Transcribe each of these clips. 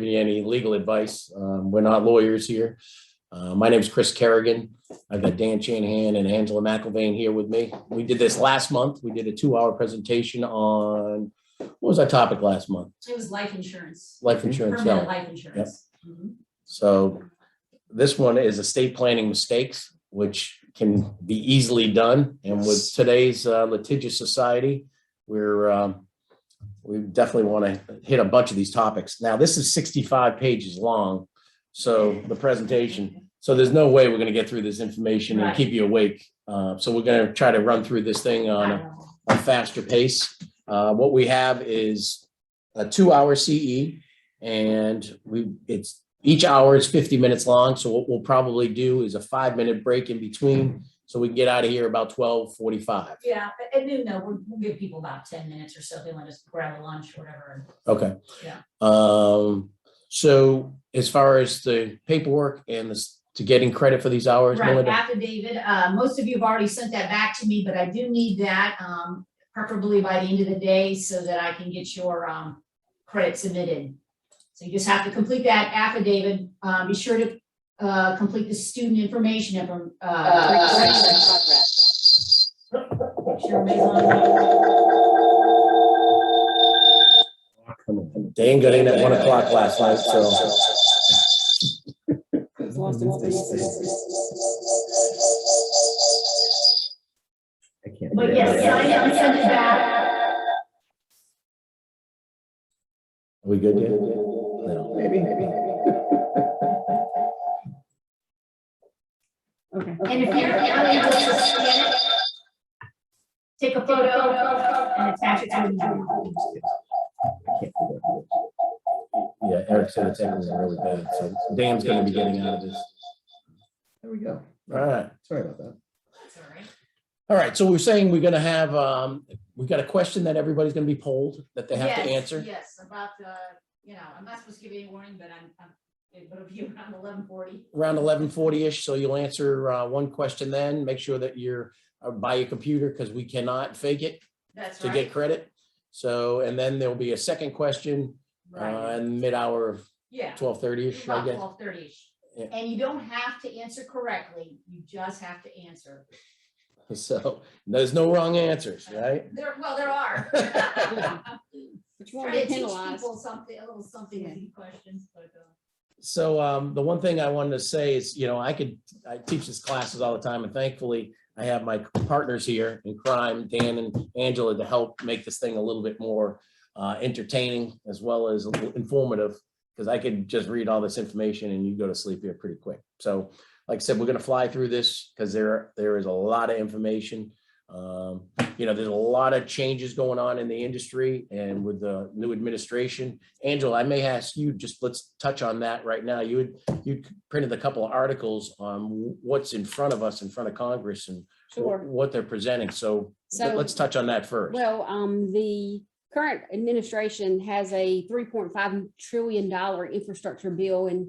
giving you any legal advice. We're not lawyers here. My name is Chris Carrigan. I've got Dan Shanahan and Angela Mcilvain here with me. We did this last month. We did a 2-hour presentation on, what was our topic last month? It was life insurance. Life insurance. Permanent Yeah. life insurance. Yep. Mm-hmm. So this one is estate planning mistakes, which can be easily done. And with today's litigious society, we definitely want to hit a bunch of these topics. Now, this is 65 pages long. So the presentation, so there's no way we're going to get through this information and keep you awake. So we're going to try to run through this thing on a faster pace. What we have is a 2-hour CE, and it's each hour is 50 minutes long. So what we'll probably do is a 5-minute break in between, so we can get out of here about 12:45. Yeah, at noon though, we'll give people about 10 minutes or so. They want to grab a lunch or whatever. Okay. Yeah. So as far as the paperwork and to getting credit for these hours, right, Melinda? affidavit. Most of you have already sent that back to me, but I do need that preferably by the end of the day so that I can get your credit submitted. So you just have to complete that affidavit. Be sure to complete the student information of Dan got in at 1 o'clock last night, so. But yes, sign it and send it back. Are we good yet? No. Maybe. Okay. And if you're unable to scan it, take a photo and attach it to an email. Yeah, Eric said it's really bad, so Dan's going to be getting out of this. There we go. All right. Sorry about that. That's all right. All right, so we're saying we're going to have, we've got a question that everybody's going to be polled that they have to answer. Yes, about I'm not supposed to give any warning, but it'll be around 11:40. Around 11:40-ish, so you'll answer one question then. Make sure that you're by your computer, because we cannot fake it. That's to right. get credit. So, and then there'll be a second question in mid-hour of 12:30-ish, I guess. 12:30-ish. Yeah. And you don't have to answer correctly. You just have to answer. So there's no wrong answers, right? There are. But you won't Try to get teach penalized. people a little something with these questions, but. So the one thing I wanted to say is, I teach these classes all the time, and thankfully I have my partners here in crime, Dan and Angela, to help make this thing a little bit more entertaining as well as informative, because I could just read all this information and you go to sleep here pretty quick. So like I said, we're going to fly through this because there is a lot of information. There's a lot of changes going on in the industry and with the new administration. Angela, I may ask you, let's touch on that right now. You printed a couple of articles on what's in front of us, in front of Congress, and what they're presenting. So let's touch on that first. Well, the current administration has a $3.5 trillion infrastructure bill, and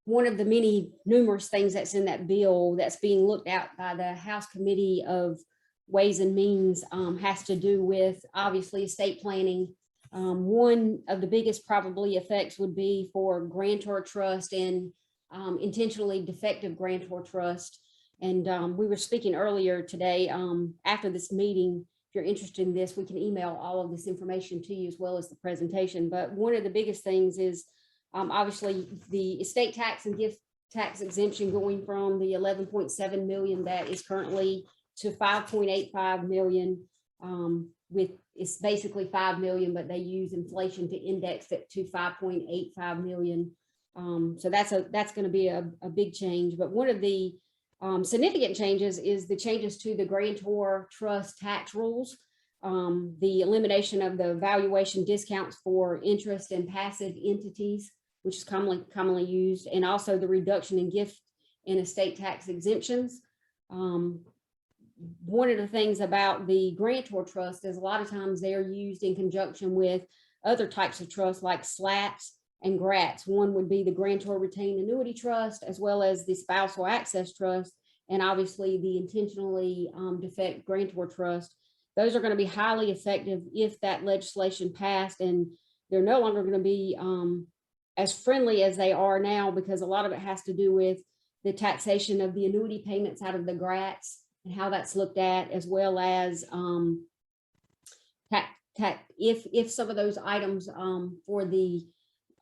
one of the numerous things that's in that bill that's being looked at by the House Committee of Ways and Means has to do with, obviously, estate planning. One of the biggest probably effects would be for grantor trust and intentionally defective grantor trust. And we were speaking earlier today, after this meeting, if you're interested in this, we can email all of this information to you as well as the presentation. But one of the biggest things is obviously the estate tax and gift tax exemption going from the 11.7 million that is currently to 5.85 million, with it's basically 5 million, but they use inflation to index it to 5.85 million. So that's going to be a big change. But one of the significant changes is the changes to the grantor trust tax rules, the elimination of the valuation discounts for interest and passive entities, which is commonly used, and also the reduction in gift and estate tax exemptions. One of the things about the grantor trust is a lot of times they're used in conjunction with other types of trusts like SLATs and GRATs. One would be the grantor retained annuity trust, as well as the spousal access trust, and obviously the intentionally defect grantor trust. Those are going to be highly effective if that legislation passed, and they're no longer going to be as friendly as they are now, because a lot of it has to do with the taxation of the annuity payments out of the grants and how that's looked at, as well as if some of those items for the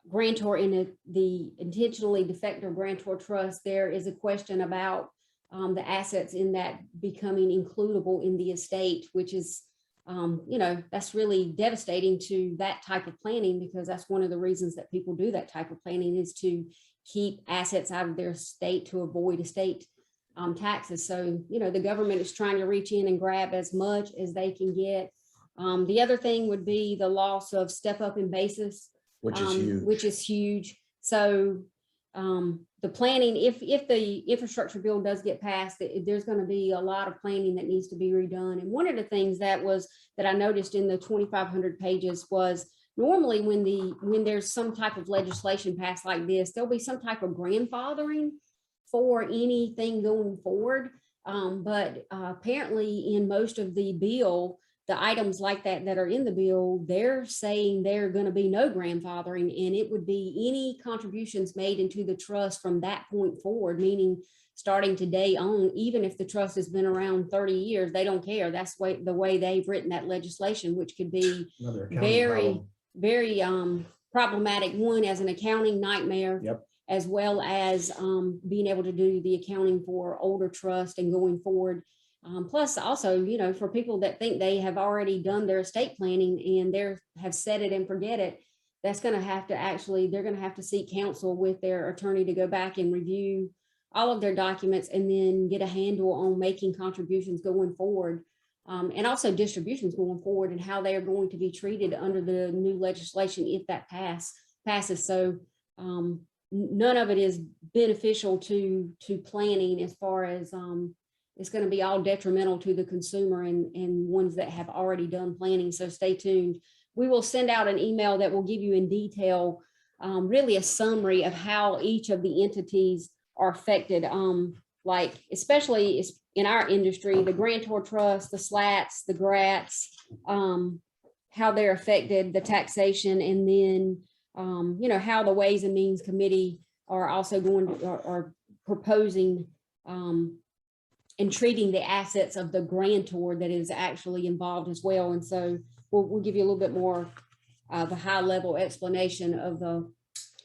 grantor in the intentionally defective grantor trust, there is a question about the assets in that becoming includable in the estate, which is, that's really devastating to that type of planning, because that's one of the reasons that people do that type of planning, is to keep assets out of their estate to avoid estate taxes. So, the government is trying to reach in and grab as much as they can get. The other thing would be the loss of step up in basis, Which is huge. which is huge. So the planning, if the infrastructure bill does get passed, there's going to be a lot of planning that needs to be redone. And one of the things that I noticed in the 2,500 pages was, normally when there's some type of legislation passed like this, there'll be some type of grandfathering for anything going forward. But apparently in most of the bill, the items like that are in the bill, they're saying there are going to be no grandfathering, and it would be any contributions made into the trust from that point forward, meaning starting today on, even if the trust has been around 30 years, they don't care. That's the way they've written that legislation, which could be Another accounting very, problem. very problematic, one, as an accounting nightmare. Yep. As well as being able to do the accounting for older trust and going forward. Plus also, for people that think they have already done their estate planning and have set it and forget it, that's going to have to they're going to have to seek counsel with their attorney to go back and review all of their documents and then get a handle on making contributions going forward. And also distributions going forward and how they are going to be treated under the new legislation if that passes. So none of it is beneficial to planning, as far as it's going to be all detrimental to the consumer and ones that have already done planning. So stay tuned. We will send out an email that will give you in detail, really a summary of how each of the entities are affected. Like, especially in our industry, the grantor trust, the slats, the grats, how they're affected, the taxation, and then, how the Ways and Means Committee are also are proposing and treating the assets of the grantor that is actually involved as well. And so we'll give you a little bit more of a high level explanation of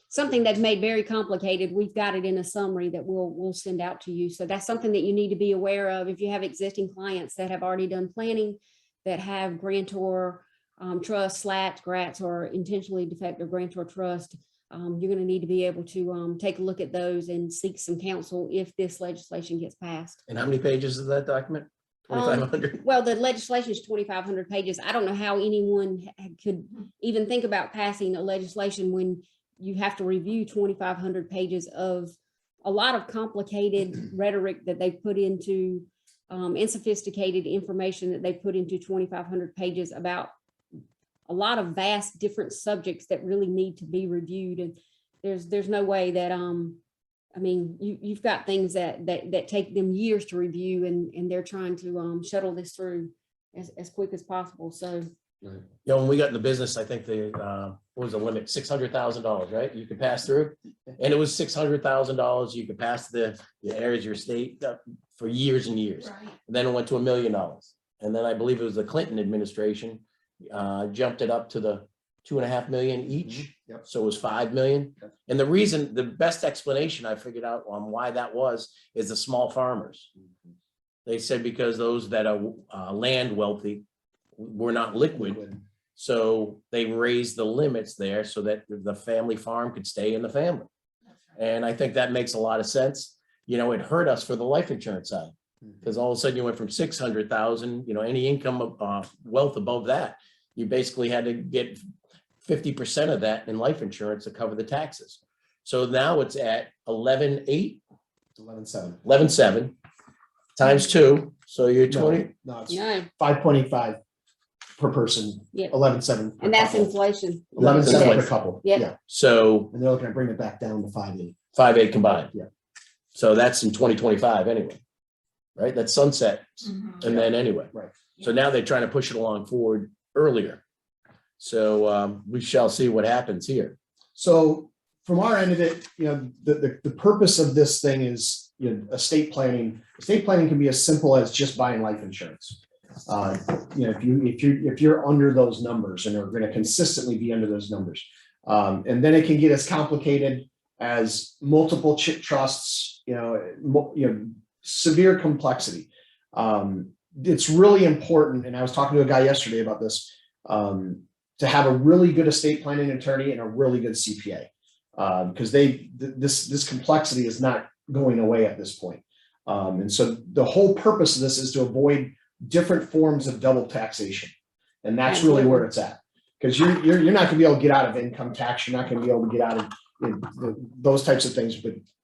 something that's made very complicated. We've got it in a summary that we'll send out to you. So that's something that you need to be aware of. If you have existing clients that have already done planning, that have grantor trust, slats, grats, or intentionally defective grantor trust, you're going to need to be able to take a look at those and seek some counsel if this legislation gets passed. And how many pages is that document? 2,500? Well, the legislation is 2,500 pages. I don't know how anyone could even think about passing a legislation when you have to review 2,500 pages of a lot of complicated rhetoric that they put into insophisticated information that they put into 2,500 pages about a lot of vast different subjects that really need to be reviewed. And there's no way that, you've got things that take them years to review, and they're trying to shuttle this through as quick as possible. So, When we got in the business, I think what was the limit? $600,000, right? You could pass through, and it was $600,000. You could pass the areas of your state for years and years. Right. And then it went to $1 million. And then I believe it was the Clinton administration jumped it up to the 2.5 million each. Yep. So it was 5 million. Yep. And the best explanation I figured out on why that was is the small farmers. They said because those that are land wealthy were not liquid. So they raised the limits there so that the family farm could stay in the family. That's right. And I think that makes a lot of sense. It hurt us for the life insurance side, because all of a sudden you went from 600,000, any income of wealth above that, you basically had to get 50% of that in life insurance to cover the taxes. So now it's at 11.8, 11.7. 11.7 times 2. So you're 20. No, it's no, 5.85 per person. Yep. 11.7. and that's inflation. 11.7 per Yes. couple. Yep. Yeah. So And they're looking to bring it back down to 5.8. 5.8 combined. Yeah. So that's in 2025 anyway, right? That's sunset. Mhm. And then anyway. Right. So now they're trying to push it along forward earlier. So we shall see what happens here. So from our end of it, the purpose of this thing is, estate planning. Estate planning can be as simple as just buying life insurance. If you're under those numbers and are going to consistently be under those numbers, and then it can get as complicated as multiple trusts, severe complexity. It's really important, and I was talking to a guy yesterday about this, to have a really good estate planning attorney and a really good CPA, because this complexity is not going away at this point. And so the whole purpose of this is to avoid different forms of double taxation, and that's really where it's at. Because you're not going to be able to get out of income tax, you're not going to be able to get out of those types of things.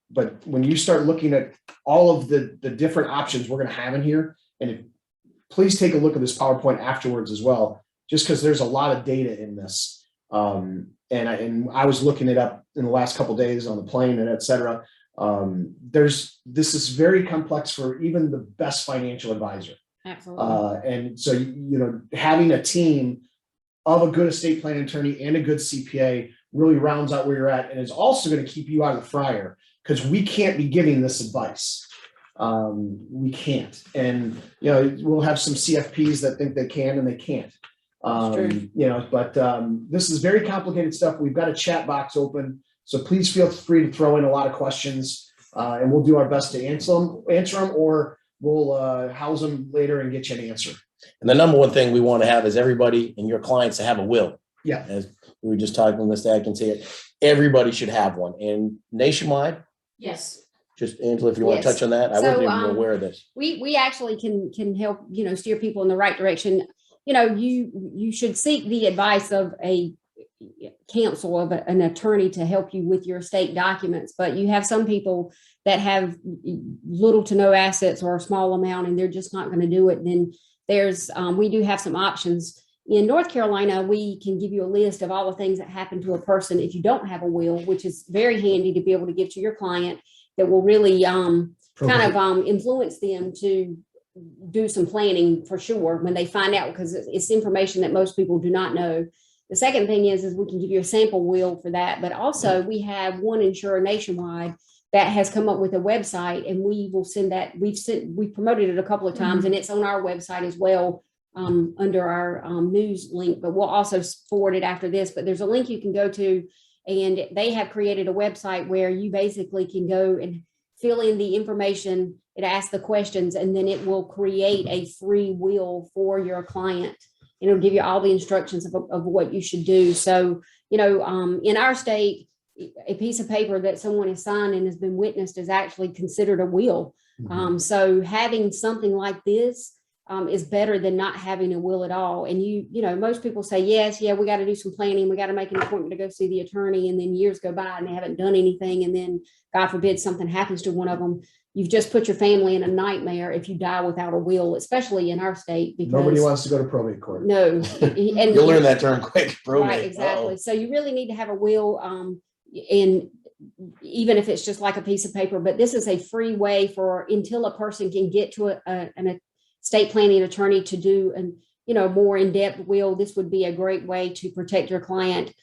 But when you start looking at all of the different options we're going to have in here, and please take a look at this PowerPoint afterwards as well, just because there's a lot of data in this. And I was looking it up in the last couple of days on the plane and et cetera. This is very complex for even the best financial advisor. Absolutely. And so, having a team of a good estate planning attorney and a good CPA really rounds out where you're at, and is also going to keep you out of the fryer, because we can't be giving this advice. We can't. And, we'll have some CFPs that think they can and they can't. This is very complicated stuff. We've got a chat box open, so please feel free to throw in a lot of questions, and we'll do our best to answer them, or we'll house them later and get you an answer. And the number one thing we want to have is everybody and your clients to have a will. Yeah. As we were just talking, Mr. Atkins here, everybody should have one. And nationwide, Yes. just Angela, if you want to Yes. touch on that, I wasn't even aware of this. We actually can help, steer people in the right direction. You should seek the advice of a counsel, of an attorney, to help you with your estate documents. But you have some people that have little to no assets or a small amount, and they're just not going to do it. Then we do have some options. In North Carolina, we can give you a list of all the things that happen to a person if you don't have a will, which is very handy to be able to give to your client, that will really influence them to do some planning for sure when they find out, because it's information that most people do not know. The second thing is we can give you a sample will for that, but also we have one insurer nationwide that has come up with a website, and we will send that. We've promoted it a couple of times, and it's on our website as well, under our news link, but we'll also forward it after this. But there's a link you can go to, and they have created a website where you basically can go and fill in the information. It asks the questions, and then it will create a free will for your client. And it'll give you all the instructions of what you should do. So, in our state, a piece of paper that someone has signed and has been witnessed is actually considered a will. Mhm. So having something like this is better than not having a will at all. And most people say, yes, we got to do some planning. We got to make an appointment to go see the attorney. And then years go by and they haven't done anything. And then God forbid something happens to one of them. You've just put your family in a nightmare if you die without a will, especially in our state. Because Nobody wants to go to probate court. No. And You'll learn that term quick. Probate. Right, exactly. Uh-oh. So you really need to have a will, and even if it's just like a piece of paper. But this is a free way until a person can get to an estate planning attorney to do more in-depth will. This would be a great way to protect your client,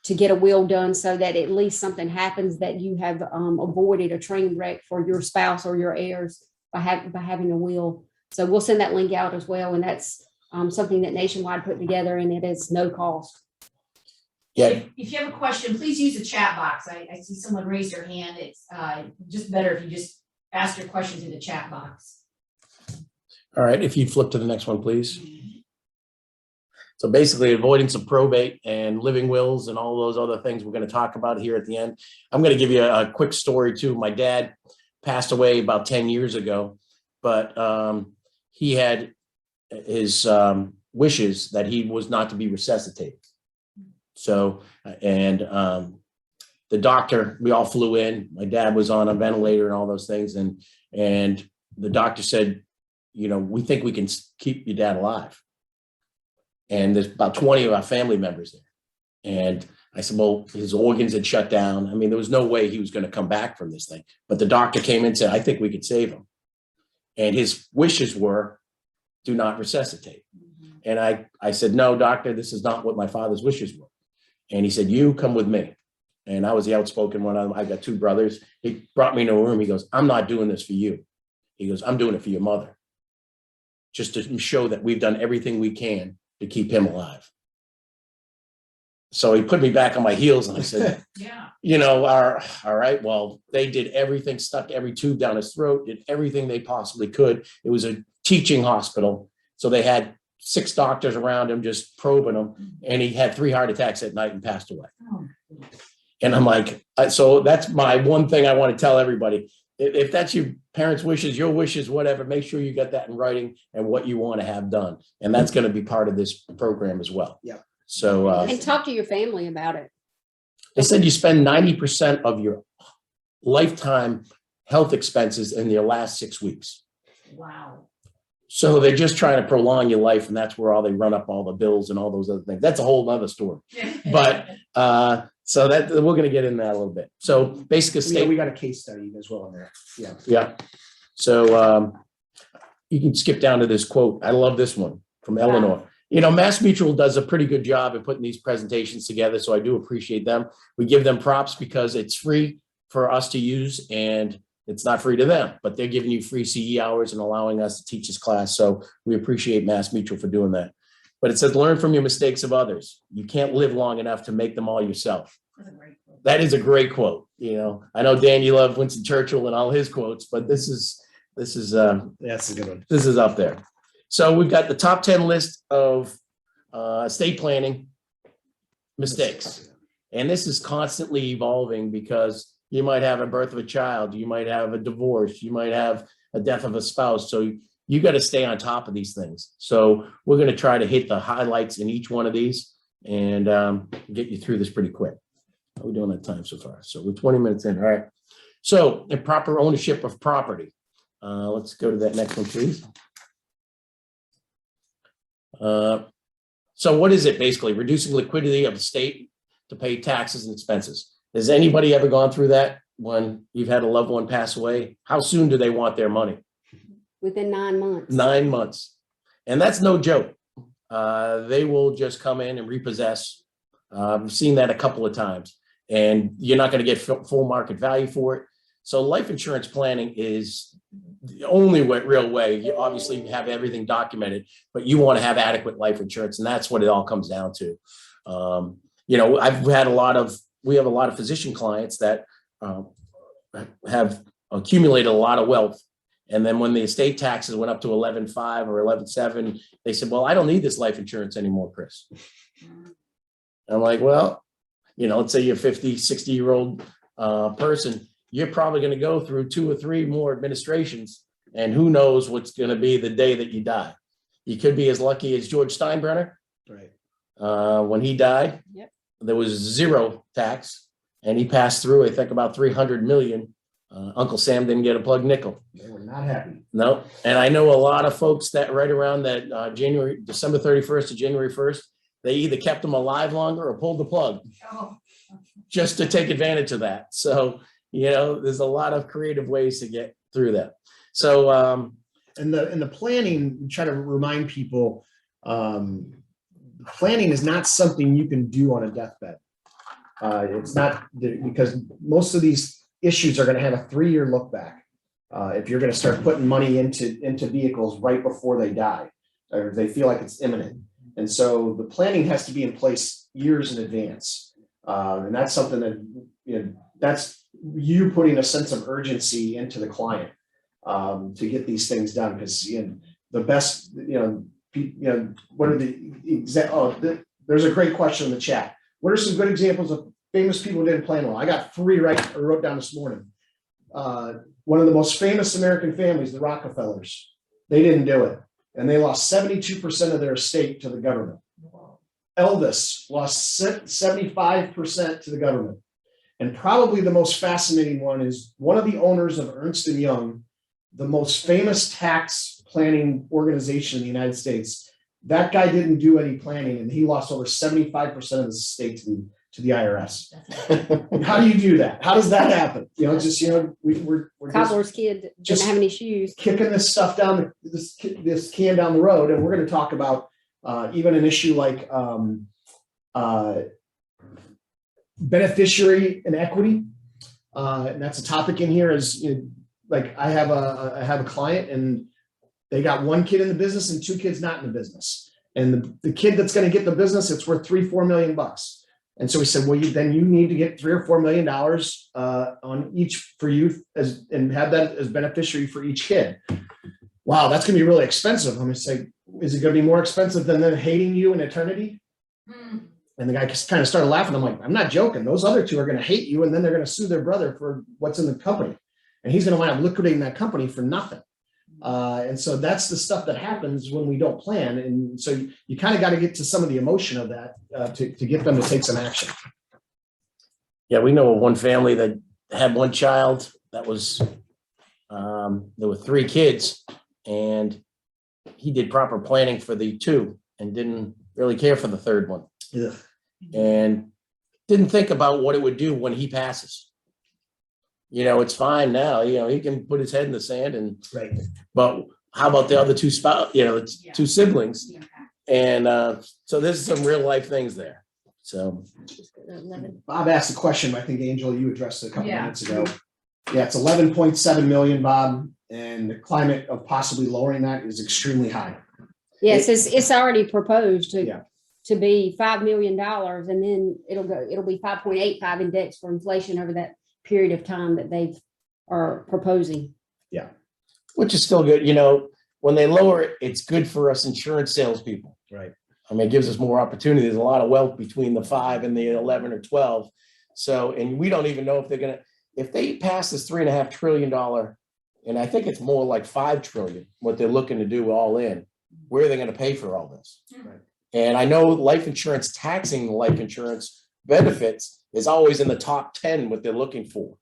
to get a will done, so that at least something happens, that you have avoided a train wreck for your spouse or your heirs by having a will. So we'll send that link out as well, and that's something that Nationwide put together, and it is no cost. Yeah. If you have a question, please use the chat box. I see someone raise their hand. It's just better if you just ask your questions in the chat box. All right. If you flip to the next one, please. So basically, avoidance of probate and living wills and all those other things we're going to talk about here at the end. I'm going to give you a quick story too. My dad passed away about 10 years ago, but he had his wishes that he was not to be resuscitated. So, and the doctor, we all flew in. My dad was on a ventilator and all those things, and the doctor said, we think we can keep your dad alive. And there's about 20 of our family members there. And I said, well, his organs had shut down. I mean, there was no way he was going to come back from this thing. But the doctor came in and said, I think we could save him. And his wishes were, do not resuscitate. And I said, no, doctor, this is not what my father's wishes were. And he said, you come with me. And I was the outspoken one. I got two brothers. He brought me into a room. He goes, I'm not doing this for you. He goes, I'm doing it for your mother. Just to show that we've done everything we can to keep him alive. So he put me back on my heels and I said, Yeah. you know, all right, well, they did everything, stuck every tube down his throat, did everything they possibly could. It was a teaching hospital. So they had 6 doctors around him just probing him. And he had 3 heart attacks at night and passed away. Oh. And I'm like, so that's my one thing I want to tell everybody. If that's your parents' wishes, your wishes, whatever, make sure you got that in writing and what you want to have done. And that's going to be part of this program as well. Yeah. So And talk to your family about it. they said you spend 90% of your lifetime health expenses in your last 6 weeks. Wow. So they're just trying to prolong your life. And that's where they run up all the bills and all those other things. That's a whole other story. But so that we're going to get in that a little bit. So basically, Yeah, we got a case study as well in there. Yeah. yeah. So you can skip down to this quote. I love this one from Eleanor. You know, Mass Mutual does a pretty good job at putting these presentations together. So I do appreciate them. We give them props because it's free for us to use and it's not free to them, but they're giving you free CE hours and allowing us to teach this class. So we appreciate Mass Mutual for doing that. But it says, learn from your mistakes of others. You can't live long enough to make them all yourself. That's a great quote. That is a great quote. You know, I know Dan, you love Winston Churchill and all his quotes, but this is That's a good one. this is up there. So we've got the top 10 list of estate planning mistakes. And this is constantly evolving because you might have a birth of a child, you might have a divorce, you might have a death of a spouse. So you got to stay on top of these things. So we're going to try to hit the highlights in each one of these and get you through this pretty quick. How are we doing on time so far? So we're 20 minutes in. All right. So improper ownership of property. Let's go to that next one, please. So what is it basically? Reducing liquidity of the state to pay taxes and expenses. Has anybody ever gone through that when you've had a loved one pass away? How soon do they want their money? Within 9 months. 9 months. And that's no joke. They will just come in and repossess. I've seen that a couple of times and you're not going to get full market value for it. So life insurance planning is the only real way. You obviously have everything documented, but you want to have adequate life insurance. And that's what it all comes down to. You know, we have a lot of physician clients that have accumulated a lot of wealth. And then when the estate taxes went up to 11.5 or 11.7, they said, well, I don't need this life insurance anymore, Chris. And I'm like, well, you know, let's say you're a 50, 60-year-old person, you're probably going to go through 2 or 3 more administrations. And who knows what's going to be the day that you die. You could be as lucky as George Steinbrenner. Right. When he died, Yep. There was 0 tax and he passed through, I think, about 300 million. Uncle Sam didn't get a plug nickel. They were not happy. No. And I know a lot of folks that right around that December 31st to January 1st, they either kept them alive longer or pulled the plug Oh. just to take advantage of that. So, you know, there's a lot of creative ways to get through that. So, And the planning, we try to remind people, planning is not something you can do on a deathbed. It's not, because most of these issues are going to have a 3-year look back. If you're going to start putting money into vehicles right before they die, or they feel like it's imminent. And so the planning has to be in place years in advance. And that's something that, you know, that's you putting a sense of urgency into the client to get these things done. Because, you know, the best, what are there's a great question in the chat. What are some good examples of famous people who didn't plan well? I got 3 I wrote down this morning. One of the most famous American families, the Rockefellers, they didn't do it. And they lost 72% of their estate to the government. Elvis lost 75% to the government. And probably the most fascinating one is one of the owners of Ernst & Young, the most famous tax planning organization in the United States. That guy didn't do any planning and he lost over 75% of his estate to the IRS. How do you do that? How does that happen? You know, just, you know, we're Cobbler's kid just didn't have any shoes. kicking this stuff down, this can down the road. And we're going to talk about even an issue like beneficiary and equity. And that's a topic in here is, like I have a client and they got one kid in the business and two kids not in the business. And the kid that's going to get the business, it's worth $3-4 million. And so we said, well, then you need to get $3 or $4 million on each for you and have that as beneficiary for each kid. Wow, that's going to be really expensive. I'm going to say, is it going to be more expensive than them hating you in eternity? And the guy kind of started laughing. I'm like, I'm not joking. Those other two are going to hate you, and then they're going to sue their brother for what's in the company. And he's going to wind up liquidating that company for nothing. And so that's the stuff that happens when we don't plan. And so you kind of got to get to some of the emotion of that to get them to take some action. Yeah, we know of one family that had one child that was, there were 3 kids, and he did proper planning for the 2 and didn't really care for the 3rd one. Yeah. And didn't think about what it would do when he passes. It's fine now, he can put his head in the sand Right. but how about the other 2 it's Yeah. 2 siblings? Yeah. And so there's some real life things there. So Bob asked a question. I think, Angel, you addressed it a couple Yeah. minutes ago. Yeah, it's 11.7 million, Bob, and the climate of possibly lowering that is extremely high. Yes, it's already proposed Yeah. to be $5 million, and then it'll be 5.85 index for inflation over that period of time that they are proposing. which is still good. When they lower it, it's good for us insurance salespeople. Right. I mean, it gives us more opportunity. There's a lot of wealth between the 5 and the 11 or 12. So, and we don't even know if if they pass this $3.5 trillion, and I think it's more like 5 trillion, what they're looking to do all in, where are they going to pay for all this? Right. And I know life insurance, taxing life insurance benefits is always in the top 10, what they're looking for.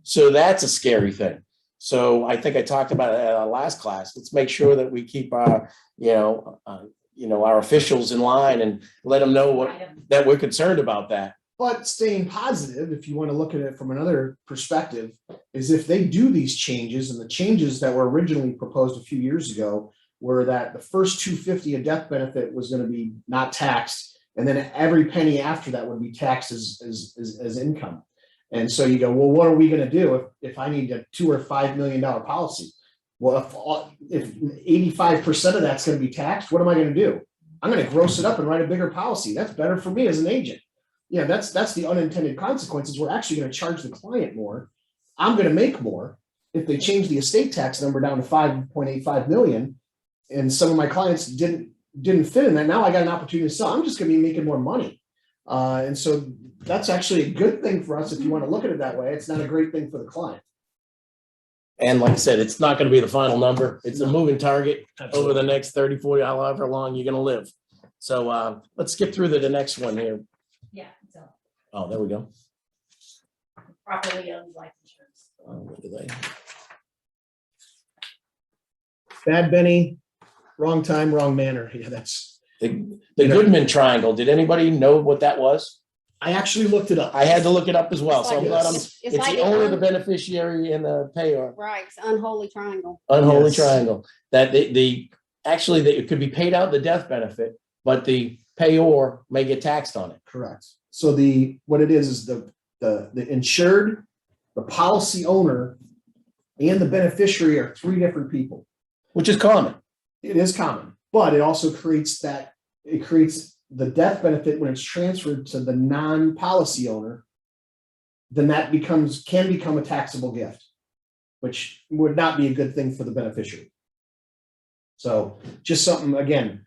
So that's a scary thing. So I think I talked about it at our last class. Let's make sure that we keep our, our officials in line and let them know that we're concerned about that. But staying positive, if you want to look at it from another perspective, is if they do these changes, and the changes that were originally proposed a few years ago were that the first $250 a death benefit was going to be not taxed, and then every penny after that would be taxed as income. And so you go, well, what are we going to do if I need a $2 or $5 million policy? Well, if 85% of that's going to be taxed, what am I going to do? I'm going to gross it up and write a bigger policy. That's better for me as an agent. Yeah, that's the unintended consequences. We're actually going to charge the client more. I'm going to make more if they change the estate tax number down to 5.85 million, and some of my clients didn't fit in that. Now I got an opportunity to sell. I'm just going to be making more money, and so that's actually a good thing for us if you want to look at it that way. It's not a great thing for the client. And like I said, it's not going to be the final number. It's a moving target over the next 30, 40, however long you're going to live. So let's skip through the next one here. Yeah, so Oh, there we go. properly owned life insurance. What do they? Bad Benny, wrong time, wrong manner. Yeah, that's. The Goodman triangle. Did anybody know what that was? I actually looked it up. I had to look it up as well. It's So I'm like- glad it's it's like the owner, the beneficiary, and the payer. Right, it's unholy triangle. Unholy Yes. triangle. That actually it could be paid out the death benefit, but the payor may get taxed on it. Correct. So what it is the insured, the policy owner, and the beneficiary are 3 different people. Which is common. It is common, but it also creates the death benefit when it's transferred to the non-policy owner. Then that can become a taxable gift, which would not be a good thing for the beneficiary. So just something, again,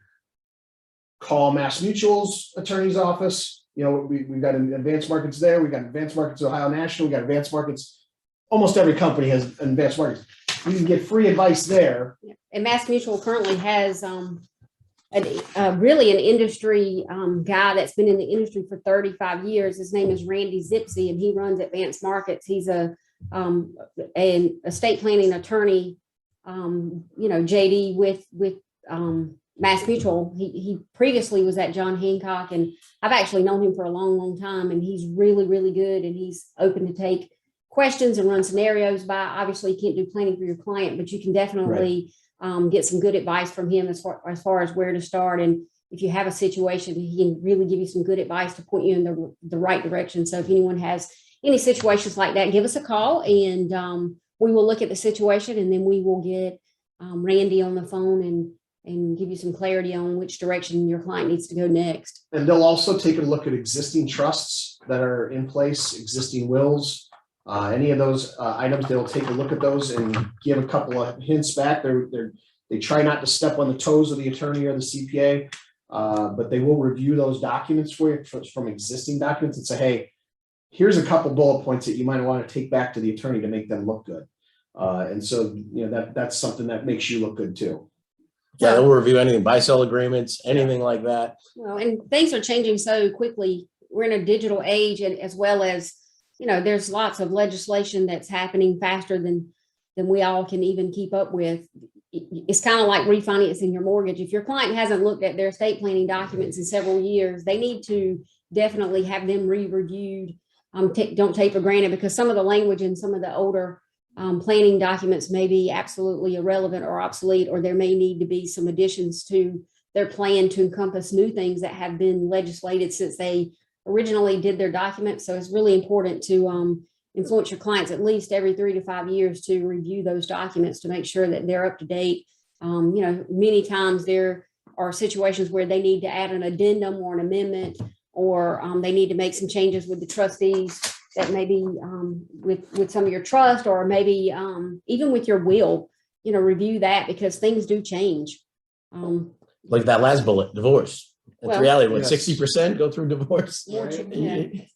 call Mass Mutual's attorney's office. We've got Advanced Markets there. We've got Advanced Markets Ohio National. We've got Advanced Markets. Almost every company has Advanced Markets. You can get free advice there. And Mass Mutual currently has really an industry guy that's been in the industry for 35 years. His name is Randy Zipsey, and he runs Advanced Markets. He's an estate planning attorney, JD with Mass Mutual. He previously was at John Hancock, and I've actually known him for a long, long time, and he's really, really good, and he's open to take questions and run scenarios by. Obviously, you can't do planning for your client, but you can definitely get some good advice from him as far as where to start. And if you have a situation, he can really give you some good advice to point you in the right direction. So if anyone has any situations like that, give us a call, and we will look at the situation, and then we will get Randy on the phone and give you some clarity on which direction your client needs to go next. And they'll also take a look at existing trusts that are in place, existing wills, any of those items. They'll take a look at those and give a couple of hints back. They try not to step on the toes of the attorney or the CPA, but they will review those documents for you from existing documents and say, hey, here's a couple bullet points that you might want to take back to the attorney to make them look good. And so, that's something that makes you look good too. Yeah, they'll review anything, buy-sell agreements, anything like that. Well, and things are changing so quickly. We're in a digital age, and as well as, there's lots of legislation that's happening faster than we all can even keep up with. It's kind of like refinancing your mortgage. If your client hasn't looked at their estate planning documents in several years, they need to definitely have them re-reviewed. Don't take for granted, because some of the language in some of the older planning documents may be absolutely irrelevant or obsolete, or there may need to be some additions to their plan to encompass new things that have been legislated since they originally did their documents. So it's really important to influence your clients at least every 3 to 5 years to review those documents to make sure that they're up to date. Many times there are situations where they need to add an addendum or an amendment, or they need to make some changes with the trustees that maybe with some of your trust, or maybe even with your will, review that, because things do change. Like that last bullet, divorce. It's Well, reality, yes. 60% go through divorce. Right.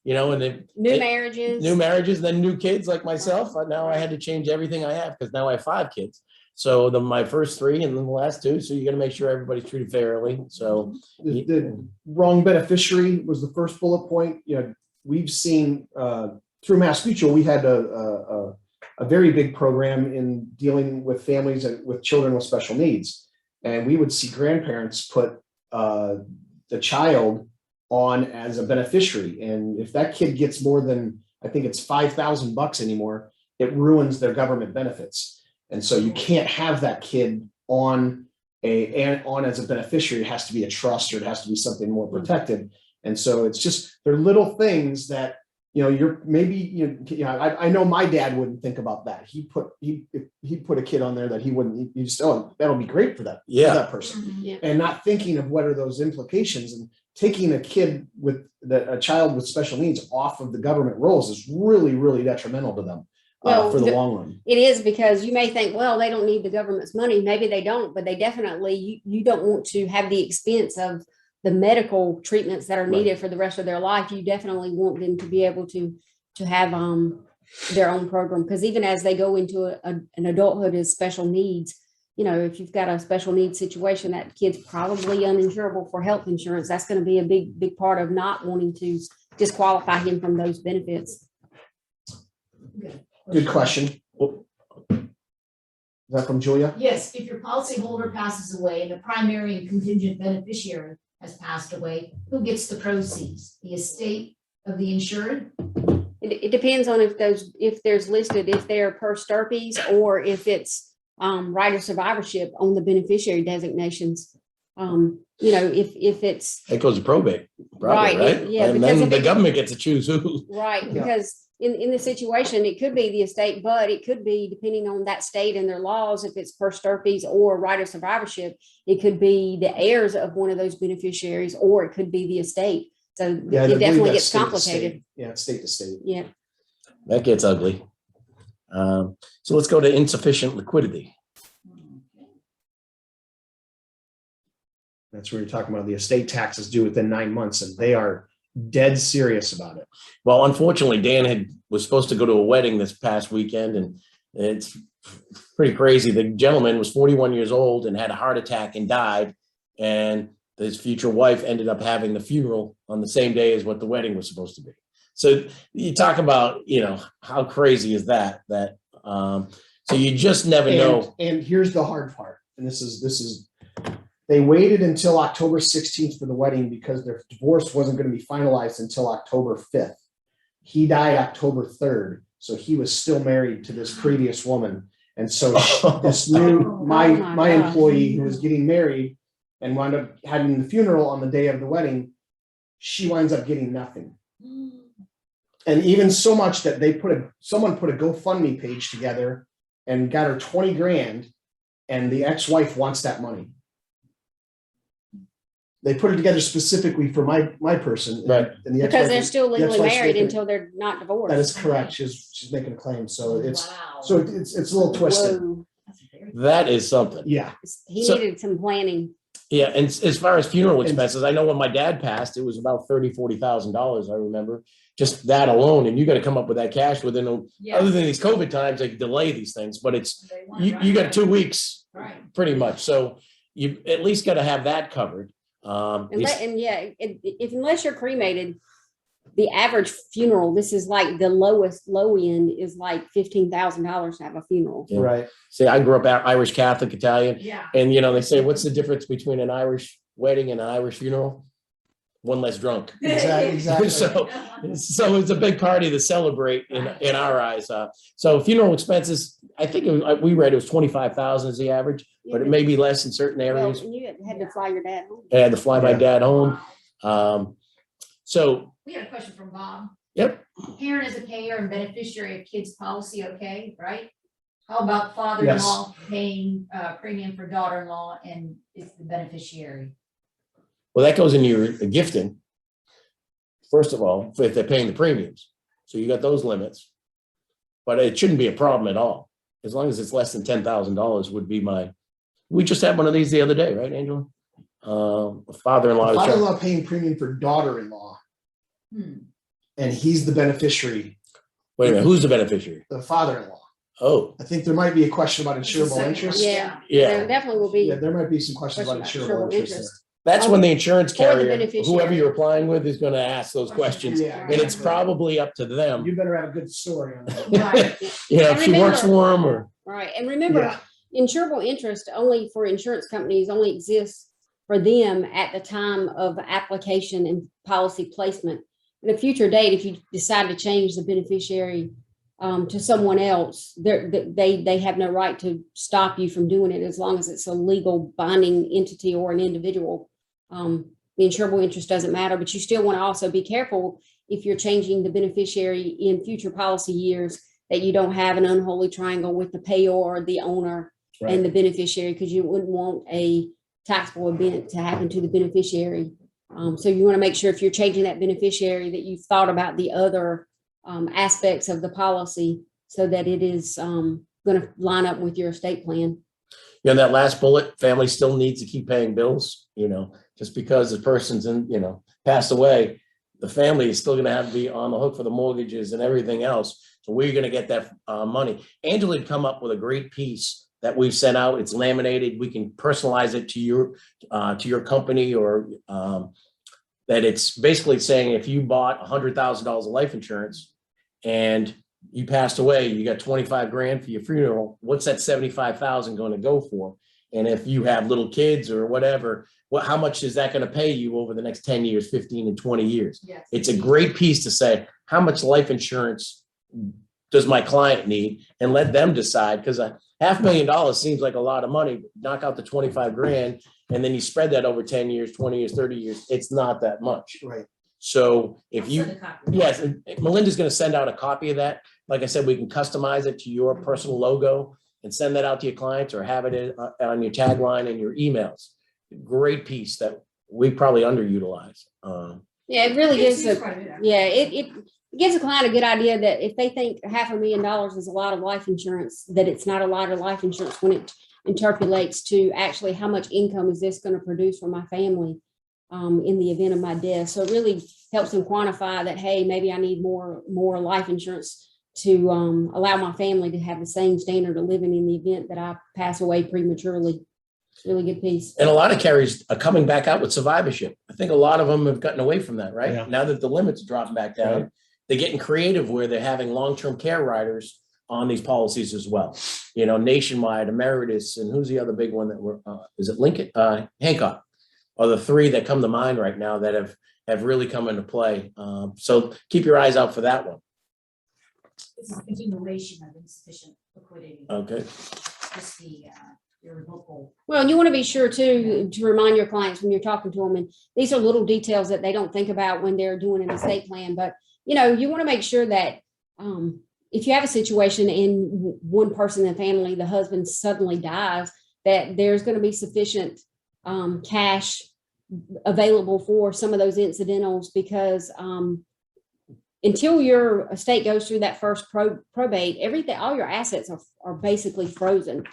Yeah. And then New marriages. new marriages, then new kids like myself. Now I had to change everything I have, because now I have 5 kids. So my first 3 and then the last 2. So you got to make sure everybody's treated fairly. So The wrong beneficiary was the first bullet point. We've seen through Mass Mutual, we had a very big program in dealing with families and with children with special needs. And we would see grandparents put the child on as a beneficiary. And if that kid gets more than, I think it's $5,000 anymore, it ruins their government benefits. And so you can't have that kid on as a beneficiary. It has to be a trust, or it has to be something more protected. And so it's just, they're little things that, you're maybe, I know my dad wouldn't think about that. He put a kid on there that he wouldn't, you just, oh, that'll be great for that, Yeah. for that person. Yeah. And not thinking of what are those implications, and taking a child with special needs off of the government rolls is really, really detrimental to them for the long run. It is, because you may think, well, they don't need the government's money. Maybe they don't, but they definitely, you don't want to have the expense of the medical treatments that are needed for the rest of their life. You definitely want them to be able to have their own program, because even as they go into an adulthood as special needs, if you've got a special needs situation, that kid's probably uninsurable for health insurance. That's going to be a big part of not wanting to disqualify him from those benefits. Good question. Is that from Julia? Yes, if your policyholder passes away and the primary and contingent beneficiary has passed away, who gets the proceeds? The estate of the insured? It depends on if there's listed, if they're per stirpes, or if it's right of survivorship on the beneficiary designations. If it's it goes to probate, probably, right? Yeah, And because then if the it- government gets to choose who. right, Yeah. because in the situation, it could be the estate, but it could be, depending on that state and their laws, if it's per stirpes or right of survivorship, it could be the heirs of one of those beneficiaries, or it could be the estate. So I it believe definitely that's gets state to complicated. state. Yeah, it's state to state. Yeah. That gets ugly. So let's go to insufficient liquidity. That's where you're talking about the estate taxes due within 9 months, and they are dead serious about it. Well, unfortunately, Dan was supposed to go to a wedding this past weekend, and it's pretty crazy. The gentleman was 41 years old and had a heart attack and died, and his future wife ended up having the funeral on the same day as what the wedding was supposed to be. So you talk about, how crazy is that? So you just never know. And here's the hard part. And this is they waited until October 16th for the wedding because their divorce wasn't going to be finalized until October 5th. He died October 3rd. So he was still married to this previous woman. And so this new, my my gosh. employee who was getting married and wound up having the funeral on the day of the wedding, she winds up getting nothing. And even so much that someone put a GoFundMe page together and got her 20 grand, and the ex-wife wants that money. They put it together specifically for my person. Right. And the Because ex-wife they're is- still the legally ex-wife's married making- until they're not divorced. That is correct. She's making a claim. So it's, Wow. so it's a little twisted. Whoa. That's very- That is something. Yeah. He So- needed some planning. Yeah, and as far as funeral expenses, I know when my dad passed, it was about $40,000, I remember, just that alone, and you gotta come up with that cash within, other Yeah. than these COVID times, they delay these things, but it's, They want it you right got 2 weeks, Right. pretty much, so you at least gotta have that covered. Unless you're cremated, the average funeral, this is like the low end is like $15,000 to have a funeral. Yeah. Right. See, I grew up Irish Catholic, Italian, Yeah. and they say, what's the difference between an Irish wedding and an Irish funeral? One less drunk. Exactly. So it's a big party to celebrate in our eyes. So funeral expenses, I think we read it was 25,000 is the average, but it may be less in certain Well, areas. and you had to fly your dad home. I had to fly my Yeah. dad home. Wow. So, We had a question from Bob. yep, Parent is a payer and beneficiary of kids policy, okay, right? How about father-in-law paying premium for daughter-in-law and is the beneficiary? well, that goes into your gifting. First of all, if they're paying the premiums. So you got those limits. But it shouldn't be a problem at all. As long as it's less than $10,000 would be we just had one of these the other day, right, Angela? Father-in-law. Father-in-law paying premium for daughter-in-law, Hmm. and he's the beneficiary, Wait a minute, who's the beneficiary? the father-in-law. Oh, I think there might be a question about insurable Second interest. one. Yeah, yeah. there definitely will be. Yeah, there might be some questions about Question insurable about interest interest. That's when the insurance Or the carrier, beneficiary. whoever you're applying with is gonna ask those questions. there. Yeah. And it's probably up to You them, better have a good story on that. Right. if she works for them or, Right, and remember, Yeah. insurable interest only for insurance companies only exists for them at the time of application and policy placement. At a future date, if you decide to change the beneficiary to someone else, they have no right to stop you from doing it as long as it's a legal binding entity or an individual. The insurable interest doesn't matter, but you still want to also be careful if you're changing the beneficiary in future policy years that you don't have an unholy triangle with the payor, the owner, and the beneficiary, because you wouldn't want a taxable event to happen to the beneficiary. So you want to make sure if you're changing that beneficiary that you've thought about the other aspects of the policy so that it is going to line up with your estate plan. that last bullet, family still needs to keep paying bills, just because the person's passed away, the family is still gonna have to be on the hook for the mortgages and everything else. So we're gonna get that money. Angela had come up with a great piece that we've sent out. It's laminated. We can personalize it to your company or that it's basically saying if you bought $100,000 of life insurance and you passed away, you got 25 grand for your funeral. What's that 75,000 going to go for? And if you have little kids or whatever, how much is that going to pay you over the next 10 years, 15 and 20 years? Yes. It's a great piece to say, how much life insurance does my client need? And let them decide, because $500,000 seems like a lot of money. Knock out the 25 grand, and then you spread that over 10 years, 20 years, 30 years. It's not that much. Right. So if I'll you, send a copy. yes, and Melinda's going to send out a copy of that. Like I said, we can customize it to your personal logo and send that out to your clients or have it on your tagline and your emails. Great piece that we probably underutilize. Yeah, it really It's gives used a, quite a bit. yeah, it gives a client a good idea that if they think $500,000 is a lot of life insurance, that it's not a lot of life insurance when it interpolates to actually how much income is this going to produce for my family in the event of my death. So it really helps them quantify that, hey, maybe I need more life insurance to allow my family to have the same standard of living in the event that I pass away prematurely. It's a really good piece. And a lot of carriers are coming back out with survivorship. I think a lot of them have gotten away from that, right? Yeah. Now that the limits are dropping back down, Yeah. they're getting creative where they're having long-term care riders on these policies as well. Nationwide, Emeritus, and who's the other big one that is it Lincoln, Hancock, are the three that come to mind right now that have really come into play. So keep your eyes out for that one. This is a continuation of insufficient liquidity. Okay. Just the irrevocable. Well, and you want to be sure too, to remind your clients when you're talking to them, and these are little details that they don't think about when they're doing an estate plan, but you know, you want to make sure that if you have a situation in one person in the family, the husband suddenly dies, that there's going to be sufficient cash available for some of those incidentals, because until your estate goes through that first probate, everything, all your assets are basically frozen.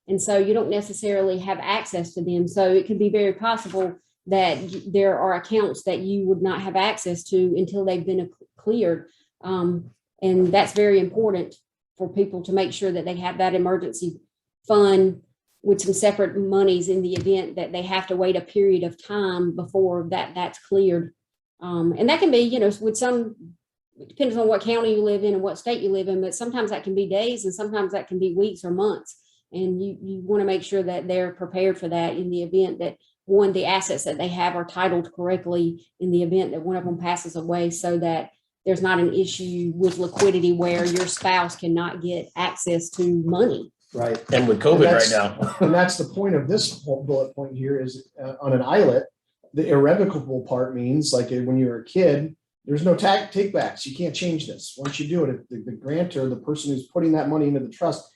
And so you don't necessarily have access to them. So it could be very possible that there are accounts that you would not have access to until they've been cleared. And that's very important for people to make sure that they have that emergency fund with some separate monies in the event that they have to wait a period of time before that's cleared. And that can be, you know, with some, it depends on what county you live in and what state you live in, but sometimes that can be days and sometimes that can be weeks or months. And you want to make sure that they're prepared for that in the event that one, the assets that they have are titled correctly in the event that one of them passes away, so that there's not an issue with liquidity where your spouse cannot get access to money. Right. And with COVID right now. And that's the point of this whole bullet point here is on an ILET, the irrevocable part means like when you were a kid, there's no take backs. You can't change this. Once you do it, the grantor, the person who's putting that money into the trust,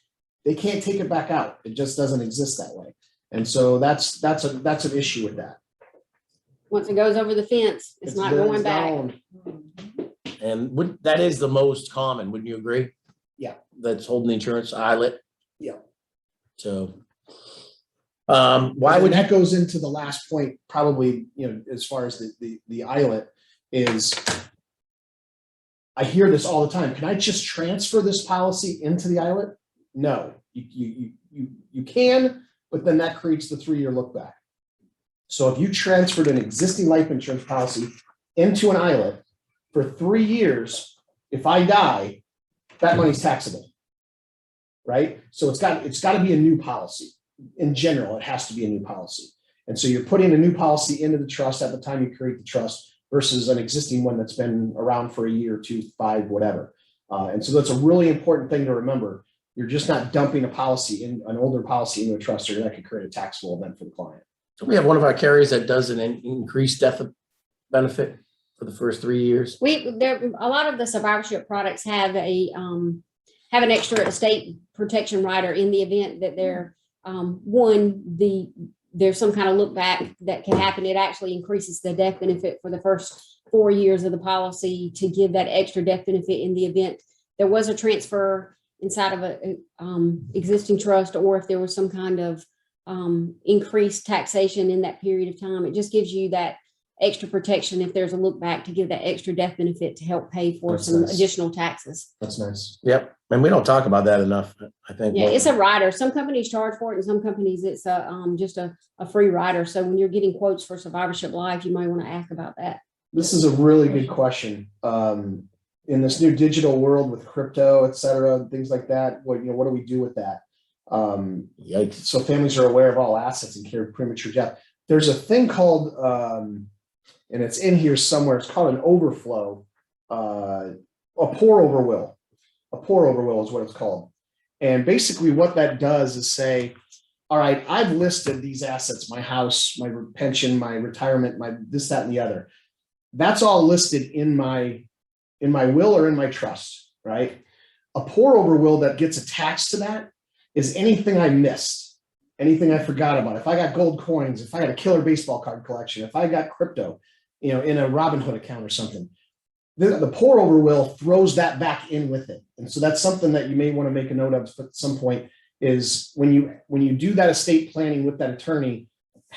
they can't take it back out. It just doesn't exist that way. And so that's an issue with that. Once it goes over the fence, it's not going back. gone. And that is the most common, wouldn't you agree? Yeah. That's holding the insurance eyelet. Yeah. So why would that goes into the last point, probably, you know, as far as the eyelet is, I hear this all the time. Can I just transfer this policy into the eyelet? No, you can, but then that creates the 3-year look back. So if you transferred an existing life insurance policy into an eyelet for 3 years, if I die, that money's taxable, right? So it's got to be a new policy. In general, it has to be a new policy. And so you're putting a new policy into the trust at the time you create the trust versus an existing one that's been around for a year, 2, 5, whatever. And so that's a really important thing to remember. You're just not dumping a policy in an older policy into a trust, or that could create a taxable event for the client. So we have one of our carriers that does an increased death benefit for the first 3 years. A lot of the survivorship products have an extra estate protection rider in the event that they're there's some kind of look back that can happen. It actually increases the death benefit for the first 4 years of the policy to give that extra death benefit in the event there was a transfer inside of a existing trust, or if there was some kind of increased taxation in that period of time. It just gives you that extra protection if there's a look back to give that extra death benefit to help pay for That's some nice. additional taxes. That's nice. Yep. And we don't talk about that enough, I think. Yeah, it's a rider. Some companies charge for it, and some companies it's just a free rider. So when you're getting quotes for survivorship life, you might want to ask about that. This is a really good question. In this new digital world with crypto, et cetera, things like that, what do we do with that? Yikes. So families are aware of all assets and care of premature death. There's a thing called, and it's in here somewhere, it's called an overflow, a pour over will. A pour over will is what it's called. And basically what that does is say, all right, I've listed these assets, my house, my pension, my retirement, my this, that, and the other. That's all listed in my will or in my trust, right? A pour over will that gets attached to that is anything I missed, anything I forgot about. If I got gold coins, if I got a killer baseball card collection, if I got crypto, in a Robinhood account or something, the pour over will throws that back in with it. And so that's something that you may want to make a note of at some point is when you do that estate planning with that attorney,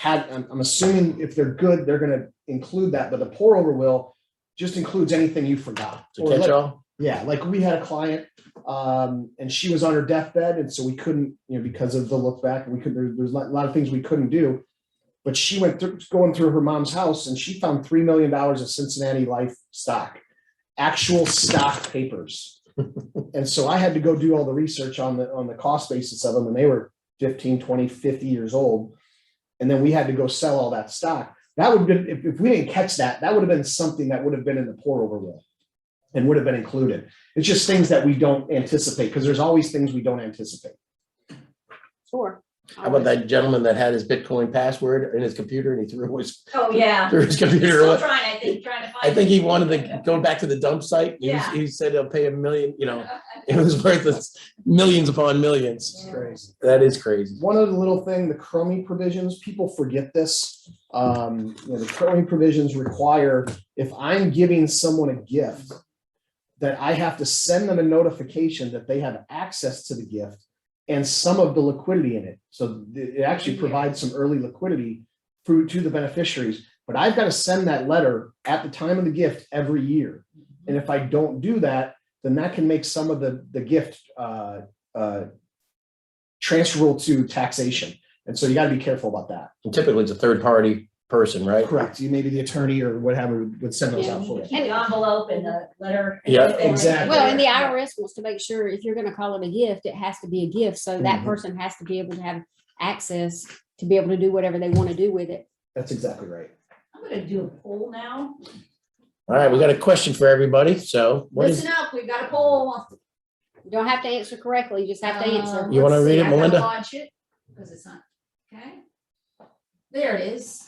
I'm assuming if they're good, they're going to include that, but the pour over will just includes anything you forgot. To catch all? Yeah, like we had a client and she was on her deathbed, and so we couldn't, because of the look back, there's a lot of things we couldn't do. But she going through her mom's house and she found $3 million of Cincinnati Life stock, actual stock papers. And so I had to go do all the research on the cost basis of them, and they were 15, 20, 50 years old. And then we had to go sell all that stock. That would have been, if we didn't catch that, that would have been something that would have been in the pour over will and would have been included. It's just things that we don't anticipate, because there's always things we don't anticipate. Sure. How about that gentleman that had his Bitcoin password in his computer and he threw his Oh, yeah. computer Still away? trying, I think, trying to find. I think he it. wanted to go back to the dump site. Yeah. He said he'll pay $1 million, it was worth millions upon millions. It's crazy. That is crazy. One other little thing, the crummy provisions, people forget this. The crummy provisions require, if I'm giving someone a gift, that I have to send them a notification that they have access to the gift and some of the liquidity in it. So it actually provides some early liquidity through to the beneficiaries, but I've got to send that letter at the time of the gift every year. And if I don't do that, then that can make some of the gift transferable to taxation. And so you got to be careful about that. And typically it's a third party person, right? Correct. You maybe the attorney or whatever would send those out for you. Keep the envelope and the letter. Yeah, exactly. Well, and the IRS wants to make sure if you're gonna call it a gift, it has to be a gift. So that Mhm. person has to be able to have access to be able to do whatever they want to do with it. That's exactly right. I'm gonna do a poll now. All right, we got a question for everybody. So what is, Listen up, we've got a poll. You don't have to answer correctly, you just have to answer. You wanna Let's read see, it, I gotta Melinda? launch it, because it's not, okay. There it is.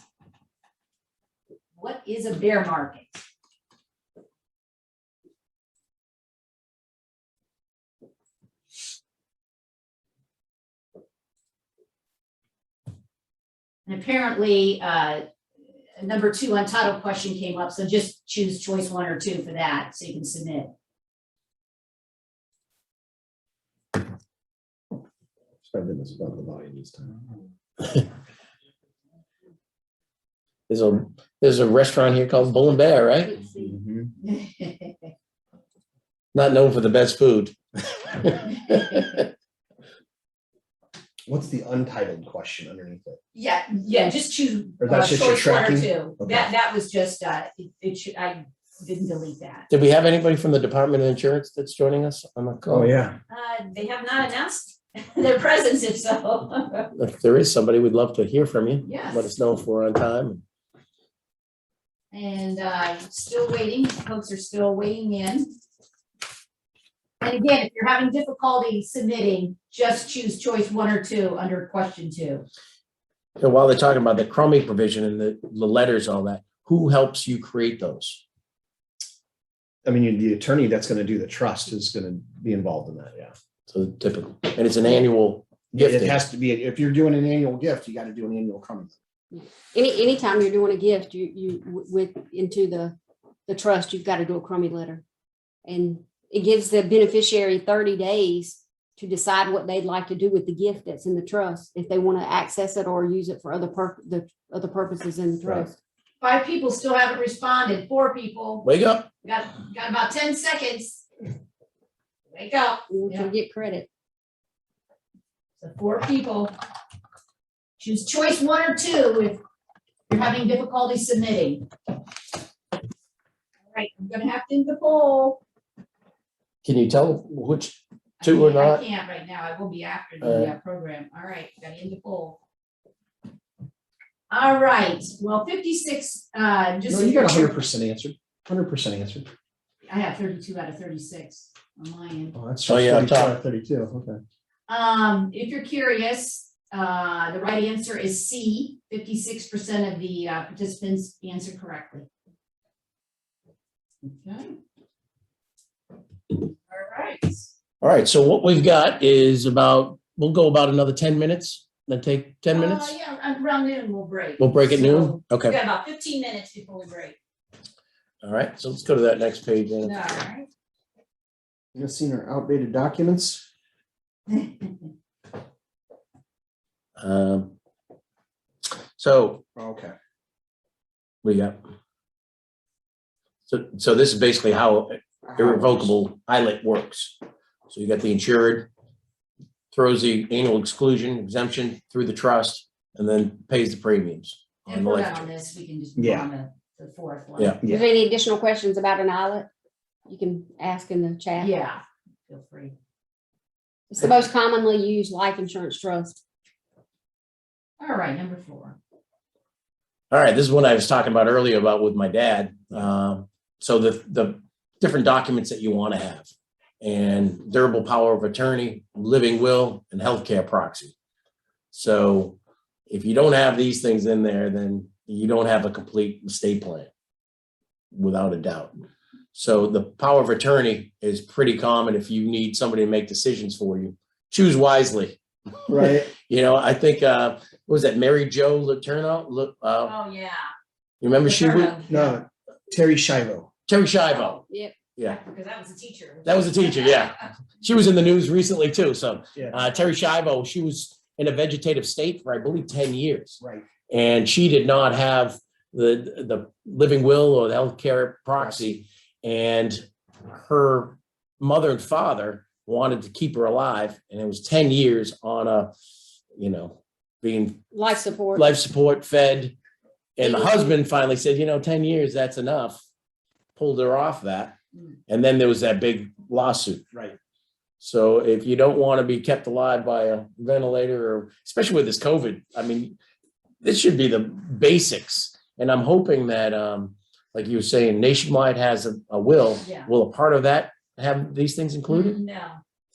What is a bear market? And apparently, number 2 untitled question came up, so just choose choice 1 or 2 for that, so you can submit. Sorry, I did this above the volume this time. there's a restaurant here called Bull and Bear, right? Mhm. Not known for the best food. What's the untitled question underneath it? Yeah, just choose Or that's just your choice 1 or tracking? 2. Okay. That was just, it should, I didn't delete that. Did we have anybody from the Department of Insurance that's joining us on the call? Oh, yeah. They have not announced their presence, if so. If there is somebody, we'd love to hear from you. Yes. Let us know if we're on time. And still waiting, folks are still weighing in. And again, if you're having difficulty submitting, just choose choice 1 or 2 under question 2. And while they're talking about the crummy provision and the letters, all that, who helps you create those? I mean, the attorney that's going to do the trust is going to be involved in that, yeah. So typical, and it's an annual gift. It has to be, if you're doing an annual gift, you got to do an annual crummy. Anytime you're doing a gift, into the trust, you've got to do a crummy letter. And it gives the beneficiary 30 days to decide what they'd like to do with the gift that's in the trust, if they want to access it or use it for other purposes in the trust. 5 people still haven't responded, 4 people, Wake up. got about 10 seconds. Wake up. You can get credit. So 4 people. Choose choice 1 or 2 if you're having difficulty submitting. All right, I'm gonna have to end the poll. Can you tell which 2 or not? I can't right now. I will be after the program. All right, gotta end the poll. All right, well, 56, just. No, you got 100% answered, 100% answered. I have 32 out of 36 on my end. Oh, that's Oh, just yeah, 32 top. out of 32, okay. If you're curious, the right answer is C. 56% of the participants answered correctly. Okay. All right. All right, so what we've got is we'll go about another 10 minutes, then take 10 minutes. Yeah, around noon we'll break. We'll break at noon? So Okay, We got about 15 minutes before we break. all right, so let's go to that next page. All then. right. You guys seen our outdated documents? So Okay. we got. So this is basically how irrevocable ILIT works. So you got the insured, throws the annual exclusion exemption through the trust, and then pays the premiums. on If the we're life done on insurance. this, we can just move Yeah. on to the 4th one. Yeah. If there's any additional questions about an islet, you can ask in the chat. Yeah, feel free. It's the most commonly used life insurance trust. All right, number 4. All right, this is what I was talking about earlier about with my dad. So the different documents that you want to have, and durable power of attorney, living will, and healthcare proxy. So if you don't have these things in there, then you don't have a complete estate plan, without a doubt. So the power of attorney is pretty common if you need somebody to make decisions for you. Choose wisely. Right. You know, I think, what was that, Mary Jo Letourneau? Oh, yeah. You remember she was, No, Terry Shivo. Terry Shivo. Yep. Yeah, Because that was a teacher. that was a teacher, yeah. She was in the news recently too. So Yeah. Terry Shivo, she was in a vegetative state for, I believe, 10 years. Right. And she did not have the living will or the healthcare proxy. And her mother and father wanted to keep her alive. And it was 10 years on a, you know, being Life support. life support fed. And the husband finally said, 10 years, that's enough. Pulled her off that. And then there was that big lawsuit. Right. So if you don't want to be kept alive by a ventilator, or especially with this COVID, I mean, this should be the basics. And I'm hoping that, like you were saying, Nationwide has a will. Yeah. Will a part of that have these things included? No.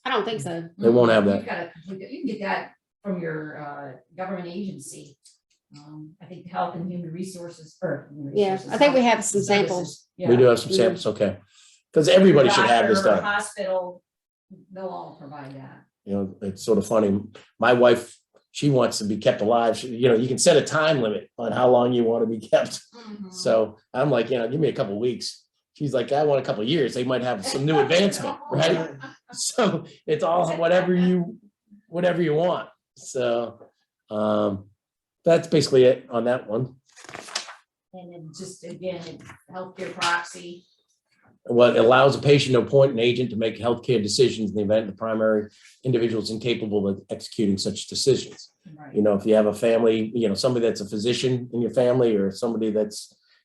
I don't think so. They won't have You've that. got to complete that. You can get that from your government agency. I think Health and Human Resources, or. Human Yeah, Resources, I think we Health have some Services. samples. Yeah. We do have some Yeah. samples, okay. Because everybody should have this Doctor or done. Hospital, they'll all provide that. It's sort of funny. My wife, she wants to be kept alive. You can set a time limit on how long you want to be kept. So I'm like, give me a couple of weeks. She's like, I want a couple of years. They might have some new advancement, right? So it's all whatever you want. So that's basically it on that one. And then just again, it's healthcare proxy. What allows a patient to appoint an agent to make healthcare decisions in the event the primary individual is incapable of executing such decisions. Right. If you have a family, somebody that's a physician in your family, or somebody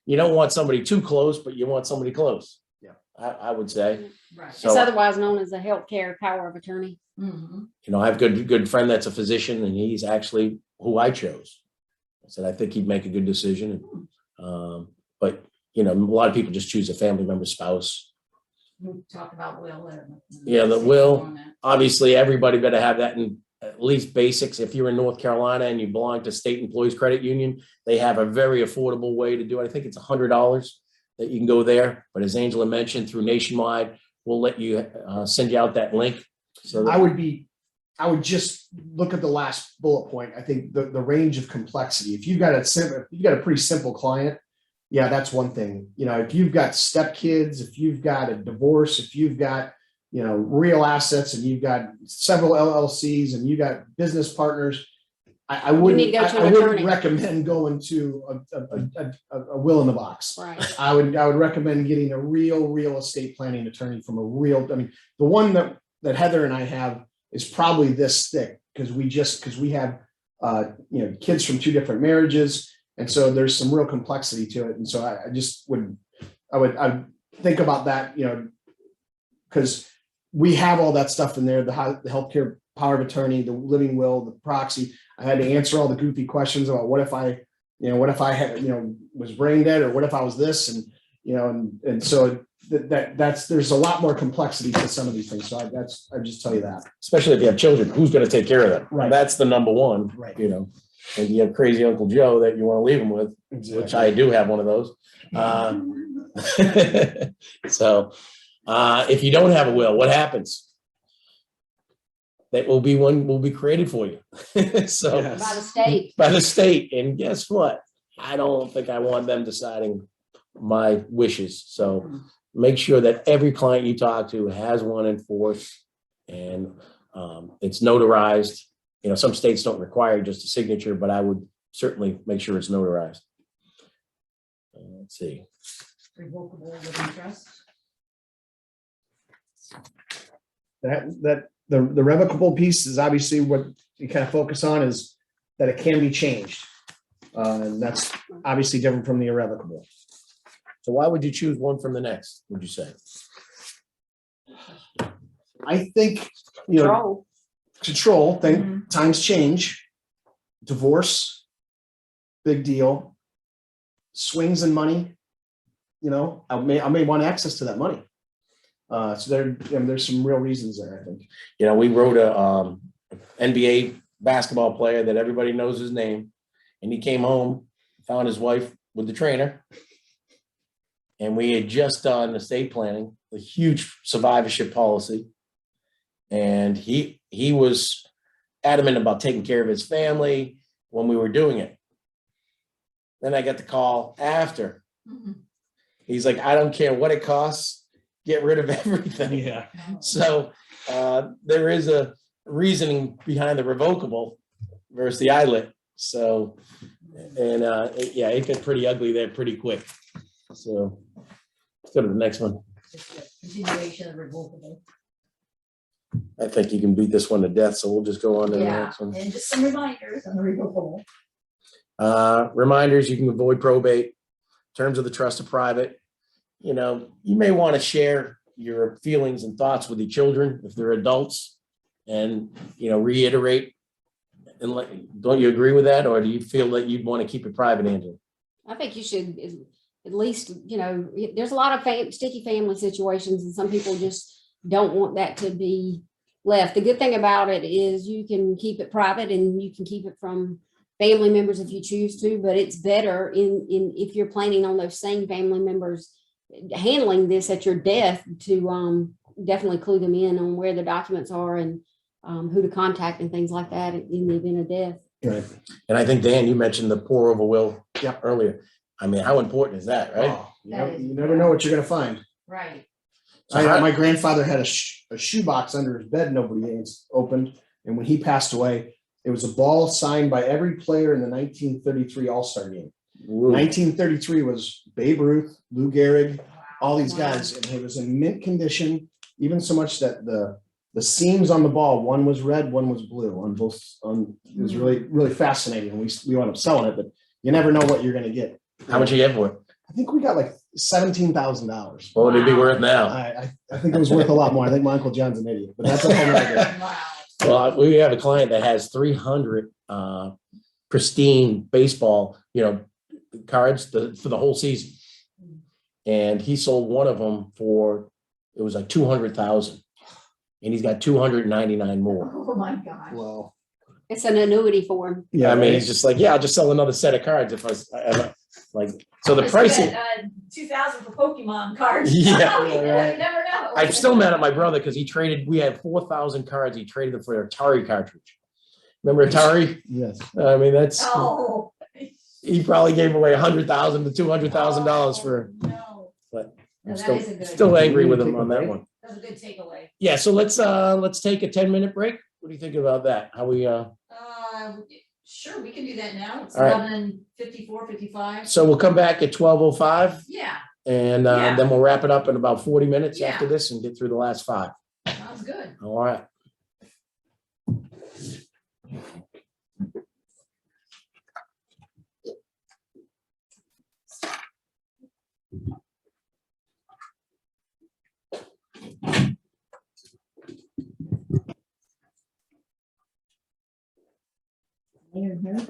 you don't want somebody too close, but you want somebody close. Yeah. I would say. Right. So- It's otherwise known as a healthcare power of attorney. Mhm. I have a good friend that's a physician, and he's actually who I chose. I said, I think he'd make a good decision. But, a lot of people just choose a family member, spouse. We talked about will. Yeah, the will. Obviously, everybody better have that in at least basics. If you're in North Carolina and you belong to State Employees Credit Union, they have a very affordable way to do it. I think it's $100 that you can go there. But as Angela mentioned, through Nationwide, we'll let you send you out that link. So I would just look at the last bullet point. I think the range of complexity, if you've got a pretty simple client, yeah, that's one thing. If you've got stepkids, if you've got a divorce, if you've got, real assets, and you've got several LLCs, and you've got business partners, I need to go to an wouldn't attorney. recommend going to a will in the box. Right. I would recommend getting a real estate planning attorney from the one that Heather and I have is probably this thick, because we have kids from two different marriages. And so there's some real complexity to it. And so I would think about that, because we have all that stuff in there, the healthcare power of attorney, the living will, the proxy. I had to answer all the goofy questions about what if I had, was brain dead, or what if I was this, and so there's a lot more complexity to some of these things. So I just tell you that. especially if you have children, who's going to take care of them? Right. That's the number one, Right. And you have crazy Uncle Joe that you want to leave him with, which I do have one of those. So if you don't have a will, what happens? That will be created for you. So Yes. By the state. by the state. And guess what? I don't think I want them deciding my wishes. So make sure that every client you talk to has one in force, and it's notarized. Some states don't require just a signature, but I would certainly make sure it's notarized. Let's see. Revocable living trust. That the revocable piece is obviously what you kind of focus on, is that it can be changed. And that's obviously different from the irrevocable. So why would you choose one from the next, would you say? I think, Control. times change, divorce, big deal, swings in money, I may want access to that money. So there's some real reasons there, I think. We wrote a NBA basketball player that everybody knows his name. And he came home, found his wife with the trainer. And we had just done estate planning, a huge survivorship policy. And he was adamant about taking care of his family when we were doing it. Then I got the call after. He's like, I don't care what it costs, get rid of everything. Yeah. So there is a reasoning behind the revocable versus the ILIT. So, and yeah, it got pretty ugly there pretty quick. So let's go to the next one. Just a continuation of revocable. I think you can beat this one to death, so we'll just go on to the Yeah, next one. and just some reminders on the revocable. Reminders, you can avoid probate. Terms of the trust are private. You know, you may want to share your feelings and thoughts with your children if they're adults and, you know, reiterate. And don't you agree with that? Or do you feel that you'd want to keep it private, Angela? I think you should at least, you know, there's a lot of sticky family situations and some people just don't want that to be left. The good thing about it is you can keep it private and you can keep it from family members if you choose to, but it's better if you're planning on those same family members handling this at your death to definitely clue them in on where the documents are and who to contact and things like that in the event of death. Right. And I think, Dan, you mentioned the pour over will Yep. earlier. I mean, how important is that, right? Oh, you never know what you're gonna find. Right. My grandfather had a shoebox under his bed nobody opened, and when he passed away, it was a ball signed by every player in the 1933 All-Star game. Ooh. 1933 was Babe Ruth, Lou Gehrig, all these Wow. guys, and it was in mint condition, even so much that the seams on the ball, one was red, one was blue on both. It was really fascinating. We wound up selling it, but you never know what you're gonna get. How much you get for it? I think we got like $17,000. What would it be Wow. worth now? I think it was worth a lot more. I think my Uncle John's an idiot, but that's a whole nother day. Wow. Well, we have a client that has 300 pristine baseball, you know, cards for the whole season. And he sold one of them for, it was like 200,000. And he's got 299 more. Oh, my gosh. Well, It's an annuity for him. yeah, I mean, he's just like, yeah, I'll just sell another set of cards if I like, so the I pricing. spent, 2,000 for Pokemon cards. Yeah. You never know. I'm still mad at my brother because we had 4,000 cards. He traded them for an Atari cartridge. Remember Atari? yes. I mean, that's, Oh. he probably gave away $100,000 to $200,000 for, No, but No, I'm that still, is a good- still angry with him on that one. that was a good takeaway. Yeah, so let's take a 10-minute break. What do you think about that? How we, Sure, we can do that now. It's All right. 11:54, 55. so we'll come back at 12:05 Yeah, and Yeah. then we'll wrap it up in about 40 minutes Yeah. after this and get through the last 5. sounds good. All right.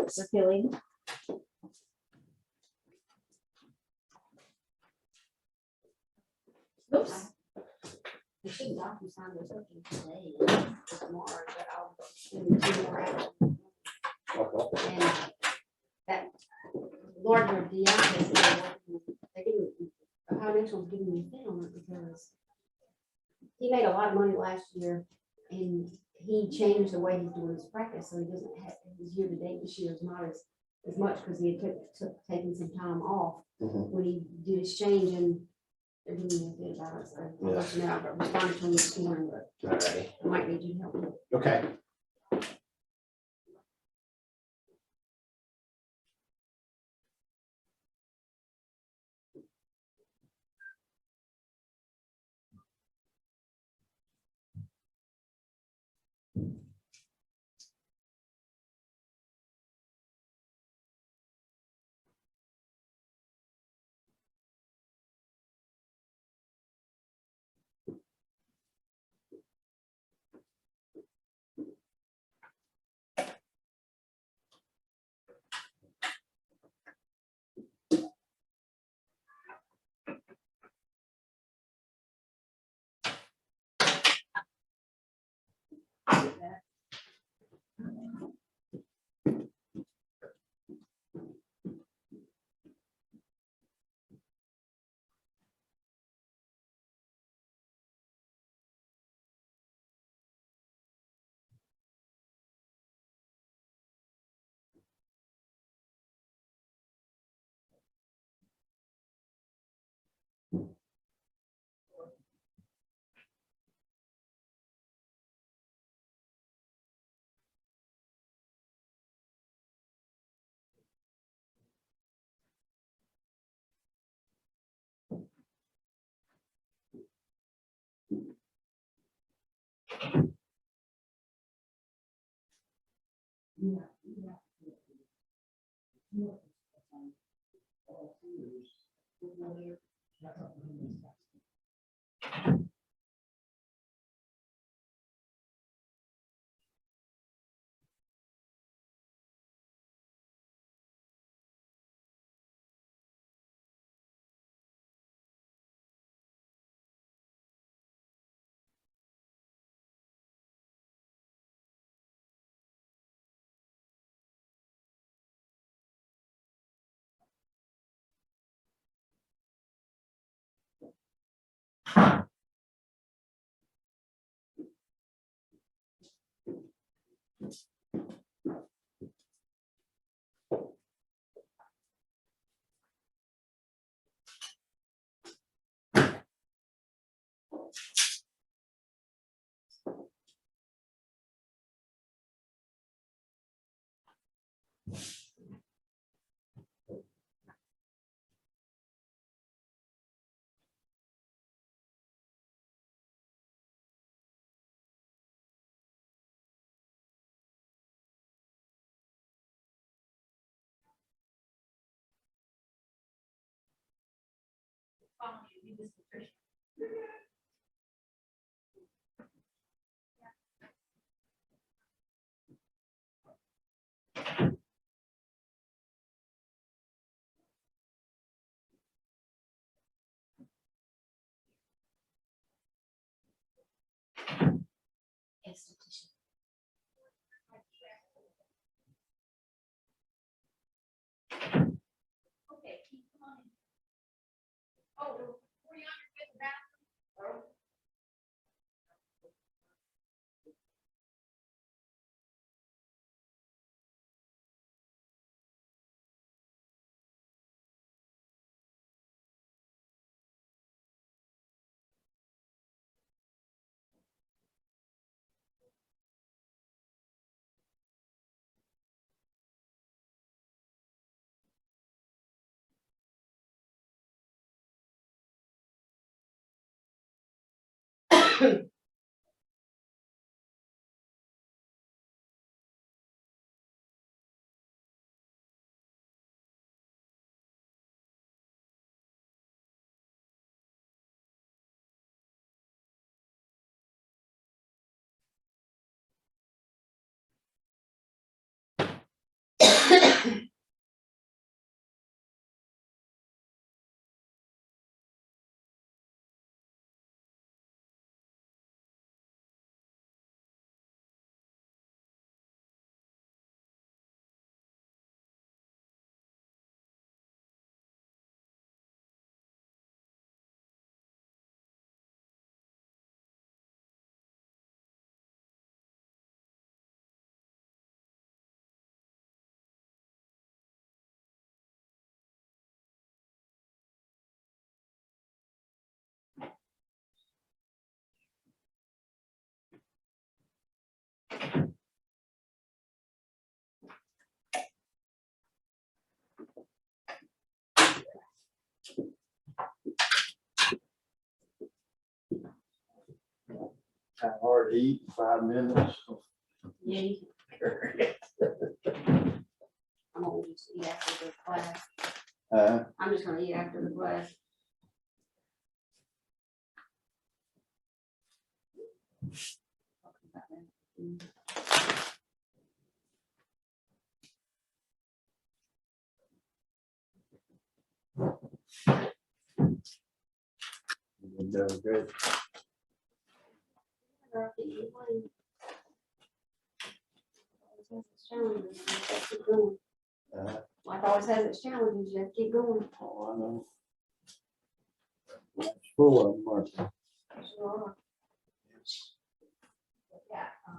Circulating. Oops. I think DocuSign was open today or tomorrow, but I'll send 2 more out. And that larger DI they didn't, Financial's giving me a fit on it because he made a lot of money last year and he changed the way he's doing his practice, so he doesn't have, his year to date this year is not as much because he had taken some time off when he did his change, and they're giving me a fit about it, so I'll let you know. I responded to him this morning, but Alrighty. I might need you to help me. Okay. Institution. Okay, keep going. Oh, were you on your way to the bathroom? Kind of hard to eat in 5 minutes. Yeah. I'm gonna just eat after the class. I'm just gonna eat after the class. You're doing good. Life always has its challenges, you have to keep going. Oh, I know. It's full of them, aren't they? Sure.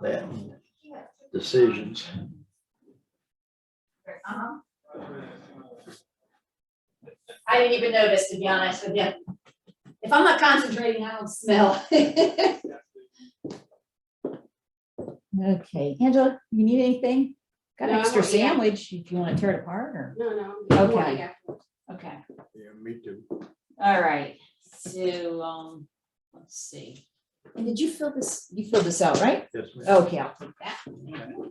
That decisions. Uh-huh. I didn't even notice, to be honest with you. If I'm not concentrating, I don't smell. Okay, Angela, you need anything? Got No, an I extra want- yeah. sandwich if you want to tear it apart or, No. Okay. okay. Yeah, me too. All right, so, let's see. And did you fill this, you filled this out, right? Yes, ma'am. Okay, I'll take that. Thank you.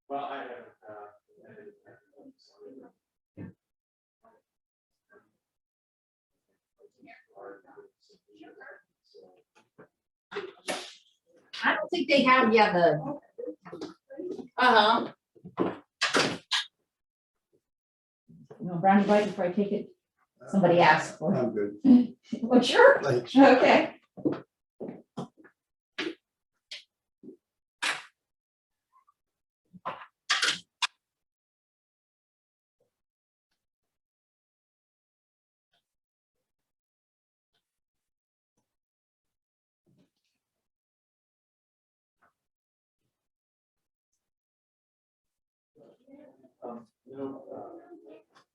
Well, I haven't, I don't think they have yet the. Uh-huh. No, brownie bite before I take it. Somebody asked for it. I'm good. Well, sure. Thanks. Okay.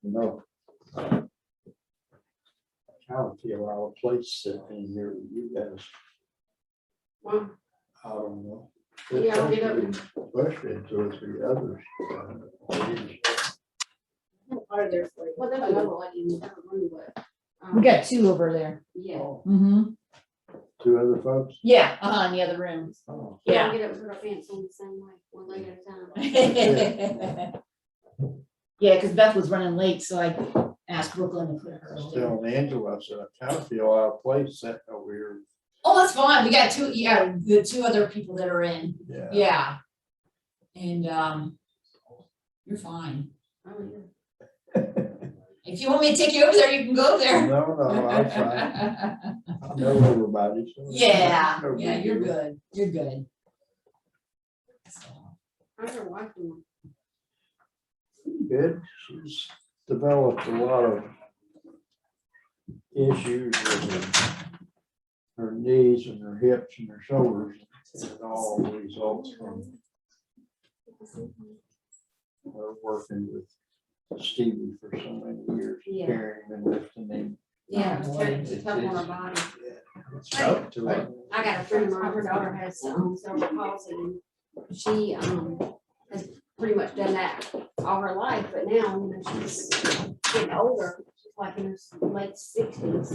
No. I kind of feel out of place sitting in here with you guys. Well, I don't know. Yeah, I'll get up. Especially two or three others. what are there for you? Well, there's another one in the other room, but. We got two over there. Yeah. Mm-hmm. Two other folks? Yeah, in the other room. Oh. Yeah. Yeah. I'll get up and put our pants on the same way, one leg at a time. Yeah, because Beth was running late, so I asked Brooklyn to put her early. Still Angela, I said, I kind of feel out of place sitting over here. Oh, that's fine. We got two, yeah, the two other people that are in. Yeah. Yeah. And, you're fine. Oh, yeah. If you want me to take you over there, you can go there. No, I'm fine. I know everybody. So Yeah, no yeah, big you're deal. good. You're good. How's your wife doing? Good. She's developed a lot of issues with her knees and her hips and her shoulders. And it all results from her working with Stevie for so many years, Yeah. carrying and lifting him. Yeah, Oh, it's tough on her body. It's up to her. I got a friend of mine, her daughter has cerebral palsy, and she has pretty much done that all her life, but now, she's getting older, she's like in her late 60s.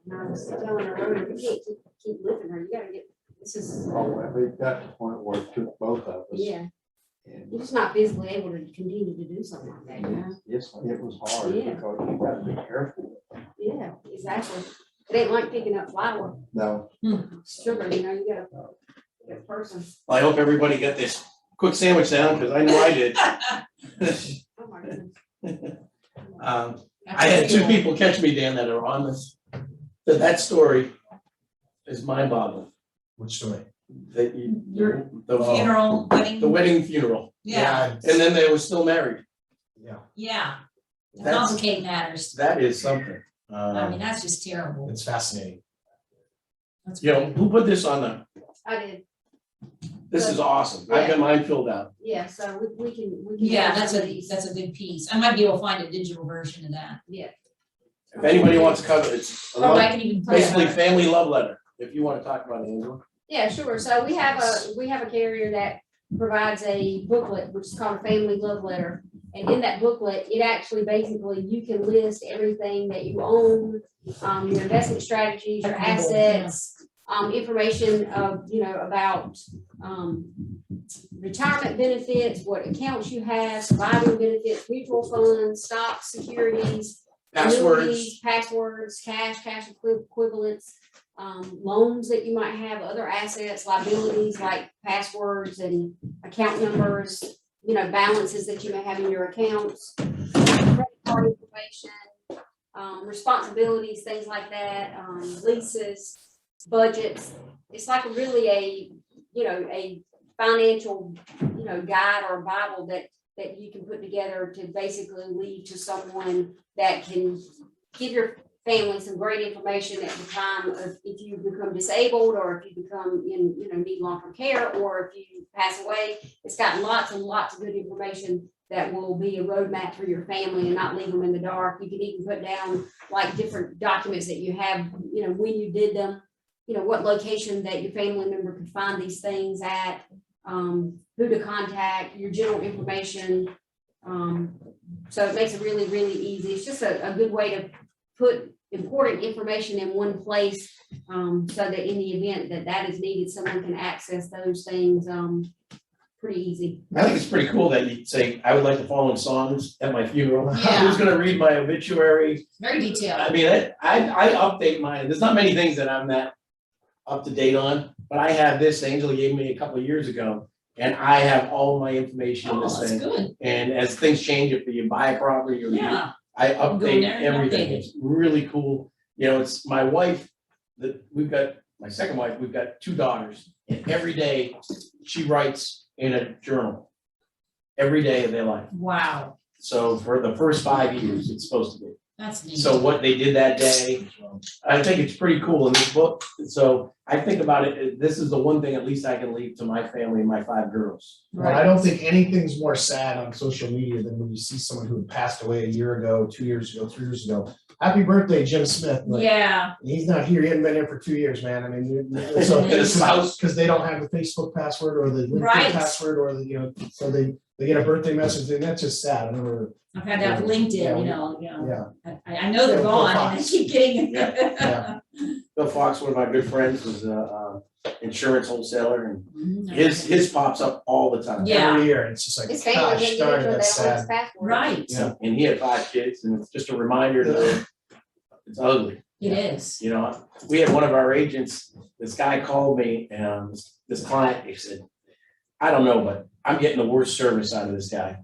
And I was telling her earlier, you can't keep lifting her, you gotta get, this is, Oh, well, it got to the point where it took both of us. yeah, And you're just not physically able to continue to do something like that, you know? yes, it was hard Yeah. because you gotta be careful. Yeah, exactly. It ain't like picking up flour, No, sugar, you gotta, get a person. Well, I hope everybody got this quick sandwich down, because I know I did. Oh my goodness. I had two people catch me, Dan, that are on this. That story is mind boggling. Which story? That you, Your the Funeral, wedding. the wedding funeral, Yeah, and then they were still married. Yeah, yeah. That's, Complicate matters. that is something. I mean, that's just terrible. it's fascinating. That's You know, great. who put this on the, I did, this is awesome. I've got mine filled out. yeah, so we can. Yeah, have that's some of a, these. that's a good piece. I might be able to find a digital version of that. Yeah, If anybody wants to cover, it's a Or I love- can even. print it basically out. family love letter, if you want to talk about it, Angela. yeah, sure. So we have a carrier that provides a booklet, which is called a family love letter. And in that booklet, it actually basically, you can list everything that you own, your investment strategies, your assets, information of, about, retirement benefits, what accounts you have, surviving benefits, mutual funds, stocks, securities, Passwords, annuities, passwords, cash equivalents, loans that you might have, other assets, liabilities like passwords and account numbers, balances that you may have in your accounts, credit card information, responsibilities, things like that, leases, budgets. It's like really a financial, guide or Bible that you can put together to basically leave to someone that can give your family some great information at the time of if you become disabled or if you become need long-term care or if you pass away. It's got lots and lots of good information that will be a roadmap for your family and not leave them in the dark. You can even put down like different documents that you have, when you did them, what location that your family member could find these things at, who to contact, your general information, So it makes it really, really easy. It's just a good way to put important information in one place, so that in the event that that is needed, someone can access those things, pretty easy. I think it's pretty cool that you say, I would like the following songs at my funeral. Yeah. Who's gonna read my obituary? Very detailed. I mean, I update mine. There's not many things that I'm that up to date on, but I have this, Angela gave me a couple of years ago. And I have all my information in Oh, this that's thing. good. And as things change, if you buy a property or you Yeah. I Go in update there and everything. update it. It's really cool. You know, it's my wife, that we've got, my second wife, we've got 2 daughters. And every day she writes in a journal. Every day of their life. Wow, So for the first 5 years, it's supposed to be. that's neat. So what they did that day, I think it's pretty cool in this book. So I think about it, this is the one thing at least I can leave to my family and my 5 girls. But I don't think anything's more sad on social media than when you see someone who had passed away a year ago, 2 years ago, 3 years ago. Happy birthday, Jim Smith. Like, Yeah, he's not here. He hadn't been here for 2 years, man. I mean, so And his spouse. because they don't have the Facebook password or the LinkedIn Right. password or the, so they get a birthday message and that's just sad. I remember, I've had that with LinkedIn, Yeah. you know, yeah, I know they're Yeah, gone and I Fox. keep getting. yeah. Bill Fox, one of my good friends, was a insurance wholesaler, and Mhm. his pops up all the time. Yeah. Every year. It's just like, His family gosh, didn't darn, get into that's that sad. password. Right, Yeah. And he had 5 kids, and it's just a reminder that it's ugly. it is. You know, we had one of our agents, this guy called me, and this client, he said, I don't know, but I'm getting the worst service out of this guy.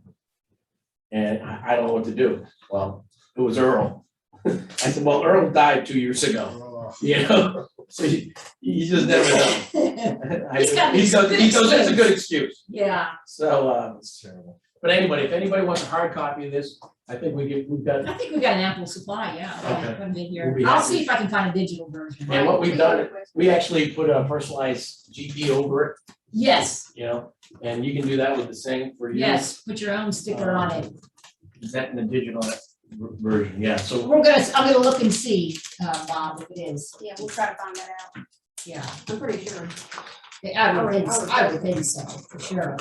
And I don't know what to do. Well, it was Earl. I said, well, Earl died 2 years ago, Oh, you know, so you just never know. He's got He goes, good that's a excuse. good excuse. Yeah, So, it's terrible. but anybody, if anybody wants a hard copy of this, I think we've got, I think we've got an ample supply, yeah. Okay. Put 'em in We'll here. be I'll happy. see if I can find a digital version. and what we've done, we actually put a personalized GP over it, Yes, you know, and you can do that with the same for you. yes, put your own sticker on it. Is that in the digital version? Yeah, so, I'm gonna look and see, Bob, if it is. Yeah, we'll try to find that out. Yeah, I'm pretty sure. I would think so, for sure.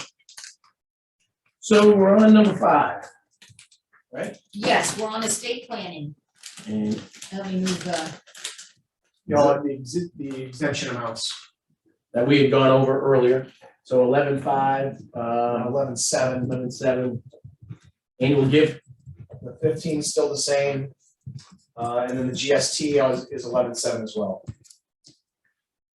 so we're on number 5, right? Yes, we're on estate planning. And Let me move, Y'all, the exemption amounts, that we had gone over earlier, so 11.5, 11.7, 11.7. Annual gift, the 15 is still the same. And then the GST is 11.7 as well.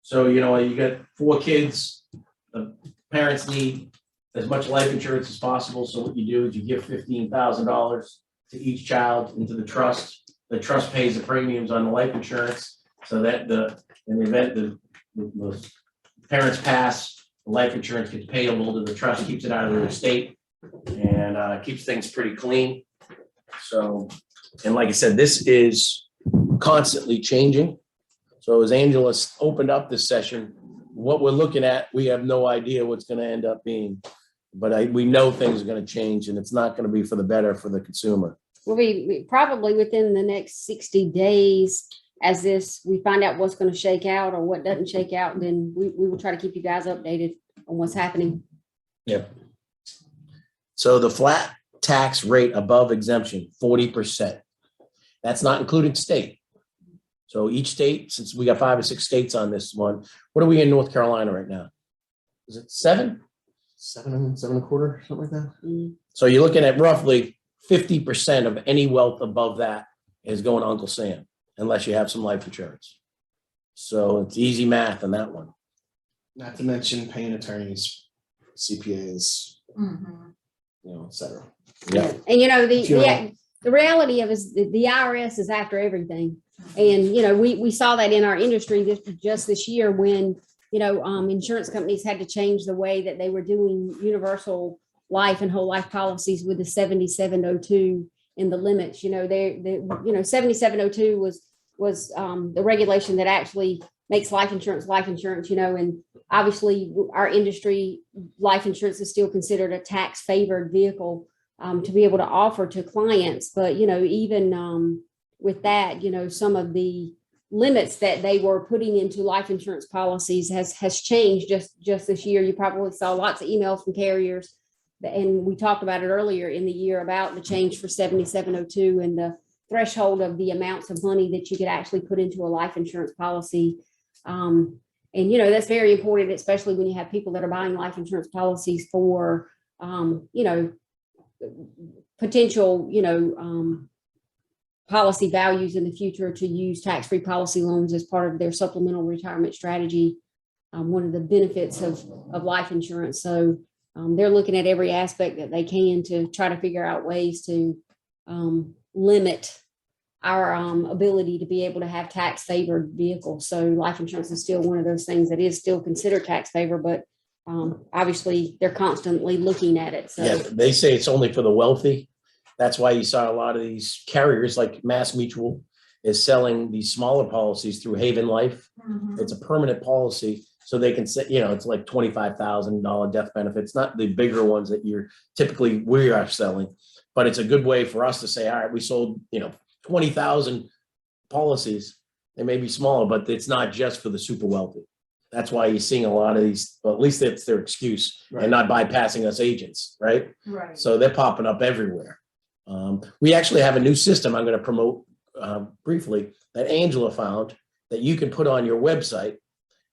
so you know, you got 4 kids, the parents need as much life insurance as possible, so what you do is you give $15,000 to each child into the trust. The trust pays the premiums on the life insurance, so that in the event the parents pass, the life insurance gets payable to the trust, keeps it out of their estate, and keeps things pretty clean. So, and like I said, this is constantly changing. So as Angela opened up this session, what we're looking at, we have no idea what's gonna end up being. But we know things are gonna change, and it's not gonna be for the better for the consumer. We'll be probably within the next 60 days, as we find out what's going to shake out or what doesn't shake out, then we will try to keep you guys updated on what's happening. So the flat tax rate above exemption, 40%. That's not including state. So each state, since we got 5 or 6 states on this one, what are we in North Carolina right now? Is it 7? 7.25, something like that? Mm. So you're looking at roughly 50% of any wealth above that is going to Uncle Sam, unless you have some life insurance. So it's easy math on that one. Not to mention paying attorneys, CPAs, et cetera. Yeah. And Sure. the reality of it is the IRS is after everything. And, we saw that in our industry just this year when, insurance companies had to change the way that they were doing universal life and whole life policies with the 7702 in the limits. 7702 was the regulation that actually makes life insurance, and obviously our industry, life insurance is still considered a tax favored vehicle to be able to offer to clients. But, even with that, some of the limits that they were putting into life insurance policies has changed just this year. You probably saw lots of emails from carriers And we talked about it earlier in the year about the change for 7702 and the threshold of the amounts of money that you could actually put into a life insurance policy. And, you know, that's very important, especially when you have people that are buying life insurance policies for, you know, potential, you know, policy values in the future to use tax-free policy loans as part of their supplemental retirement strategy. One of the benefits of life insurance. So they're looking at every aspect that they can to try to figure out ways to limit our ability to be able to have tax favored vehicles. So life insurance is still one of those things that is still considered tax favor, but obviously they're constantly looking at it. So Yeah, they say it's only for the wealthy. That's why you saw a lot of these carriers like Mass Mutual is selling these smaller policies through Haven Life. It's a permanent policy. So they can say, you know, it's like $25,000 death benefit. It's not the bigger ones that we are selling, but it's a good way for us to say, all right, we sold, you know, 20,000 policies. They may be smaller, but it's not just for the super wealthy. That's why you're seeing a lot of these, well, at least that's their excuse, and not bypassing us agents, right? Right. So they're popping up everywhere. We actually have a new system I'm going to promote briefly that Angela found that you can put on your website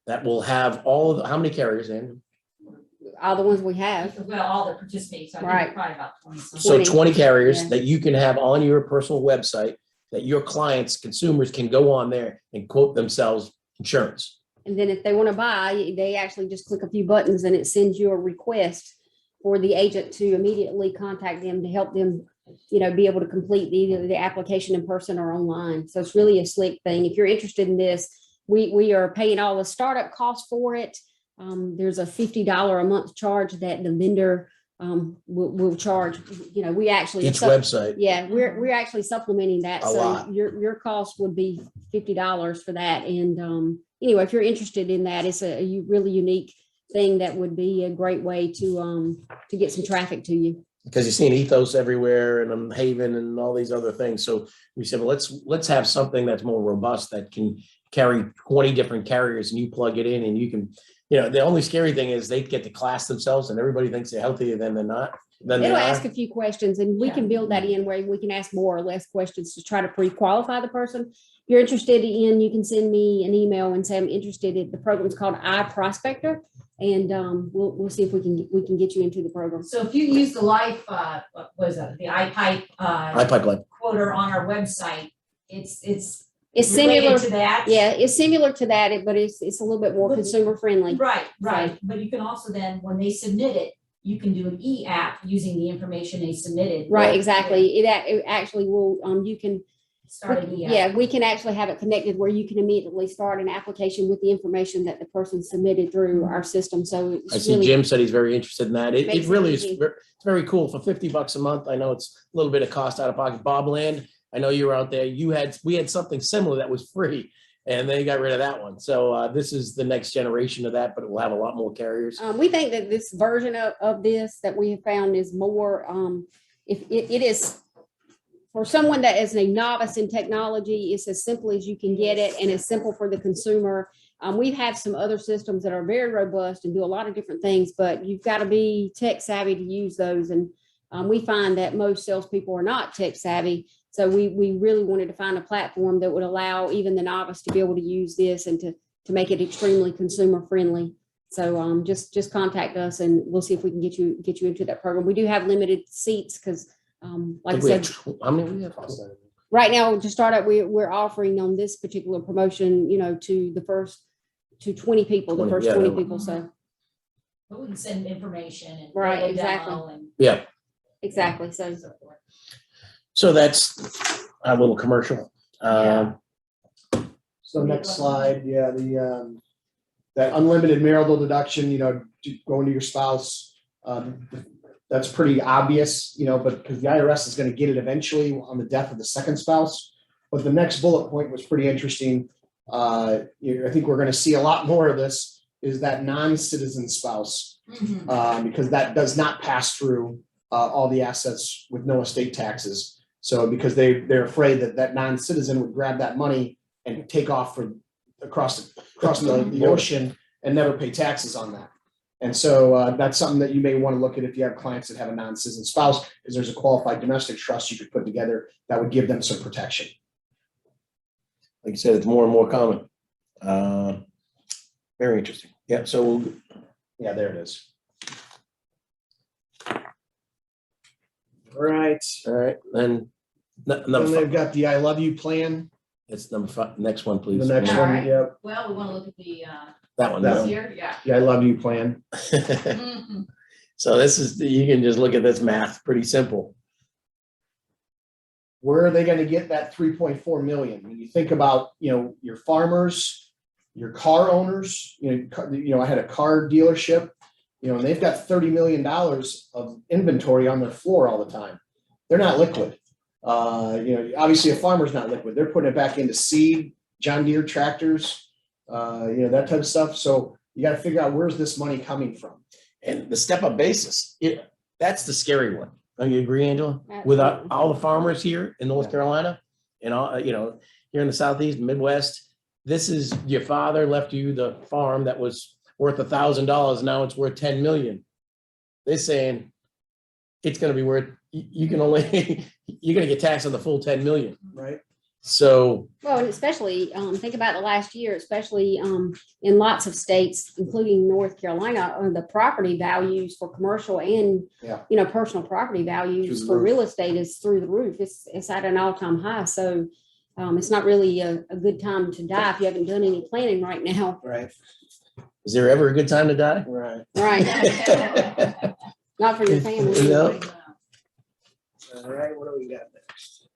that will have all of the, how many carriers in? all the ones we have. Well, all that participate, so I think Right. probably about 20 something. So 20 carriers Yeah. that you can have on your personal website that your clients, consumers can go on there and quote themselves insurance. And then if they want to buy, they actually just click a few buttons and it sends you a request for the agent to immediately contact them to help them, you know, be able to complete either the application in person or online. So it's really a slick thing. If you're interested in this, we are paying all the startup costs for it. There's a $50 a month charge that the vendor will charge. You know, we actually Each website. yeah, we're actually supplementing that. A So lot. your cost would be $50 for that. And anyway, if you're interested in that, it's a really unique thing that would be a great way to get some traffic to you. Because you're seeing Ethos everywhere and Haven and all these other things. So we said, well, let's have something that's more robust that can carry 20 different carriers and you plug it in and you can, you know, the only scary thing is they get to class themselves and everybody thinks they're healthier than they're not. Than they It'll are. ask a few questions and we can build that in where we can ask more or less questions to try to pre-qualify the person. If you're interested in, you can send me an email and say, I'm interested in the program's called iProspector. And we'll see if we can get you into the program. So if you use the life, what was it, the iPipe iPipeline. quoter on our website, it's It's related similar to that? Yeah, it's similar to that, but it's a little bit more But- consumer friendly. Right. But you can also then, when they submit it, you can do an e-app using the information they submitted. Right, exactly. It actually will, you can, Start an e-app. yeah, we can actually have it connected where you can immediately start an application with the information that the person submitted through our system. So I it's see really, Jim said he's very interested in that. It Makes it really is, easy. it's very cool for $50 a month. I know it's a little bit of cost out of pocket. Bob Land, I know you were out there. We had something similar that was free and they got rid of that one. So this is the next generation of that, but it will have a lot more carriers. we think that this version of this that we have found is more, if it is, for someone that is a novice in technology, it's as simple as you can get it and it's simple for the consumer. We've had some other systems that are very robust and do a lot of different things, but you've got to be tech savvy to use those. And we find that most salespeople are not tech savvy. So we really wanted to find a platform that would allow even the novice to be able to use this and to make it extremely consumer friendly. So just contact us and we'll see if we can get you into that program. We do have limited seats because like I said, How many we have? right now to start out, we're offering on this particular promotion, you know, to 20 people, the 20, first yeah, 20 that people. So But we can send information and. Right, demo exactly. and Yeah. exactly. So so forth. So that's a little commercial. So next slide, yeah, that unlimited marital deduction, you know, going to your spouse. That's pretty obvious, you know, but because the IRS is going to get it eventually on the death of the second spouse. But the next bullet point was pretty interesting. I think we're going to see a lot more of this, is that non-citizen spouse, because that does not pass through all the assets with no estate taxes. So because they're afraid that non-citizen would grab that money and take off across the ocean and never pay taxes on that. And so that's something that you may want to look at if you have clients that have a non-citizen spouse, because there's a qualified domestic trust you could put together that would give them some protection. Like you said, it's more and more common. Very interesting. Yeah, so we'll, Yeah, there it is. Right. all right, then Then number they've five, got the I love you plan, it's number five, next one, please. the next All one, right. yep, Well, we want to look at the, That one. That this one. here, yeah. the I love you plan. Mhm. So this is, you can just look at this math, pretty simple. Where are they gonna get that 3.4 million? When you think about, your farmers, your car owners, I had a car dealership, and they've got $30 million of inventory on their floor all the time. They're not liquid. Obviously a farmer's not liquid. They're putting it back into seed, John Deere tractors, that type of stuff. So you gotta figure out where's this money coming from. And the step up basis, that's the scary one. Don't you agree, Angela? With all the farmers here in North Yeah. Carolina and all, here in the Southeast, Midwest, this is your father left you the farm that was worth $1,000. Now it's worth 10 million. They're saying it's going to be worth, you can only, you're going to get taxed on the full 10 million. Right. So, Well, and especially, think about the last year, especially in lots of states, including North Carolina, the property values for commercial and, Yeah. Personal property values Through the for roof. real estate is through the roof. It's at an all-time high. So it's not really a good time to die if you haven't done any planning right now. Right. is there ever a good time to die? Right. Right. Not for your family. No. All right, what do we got next?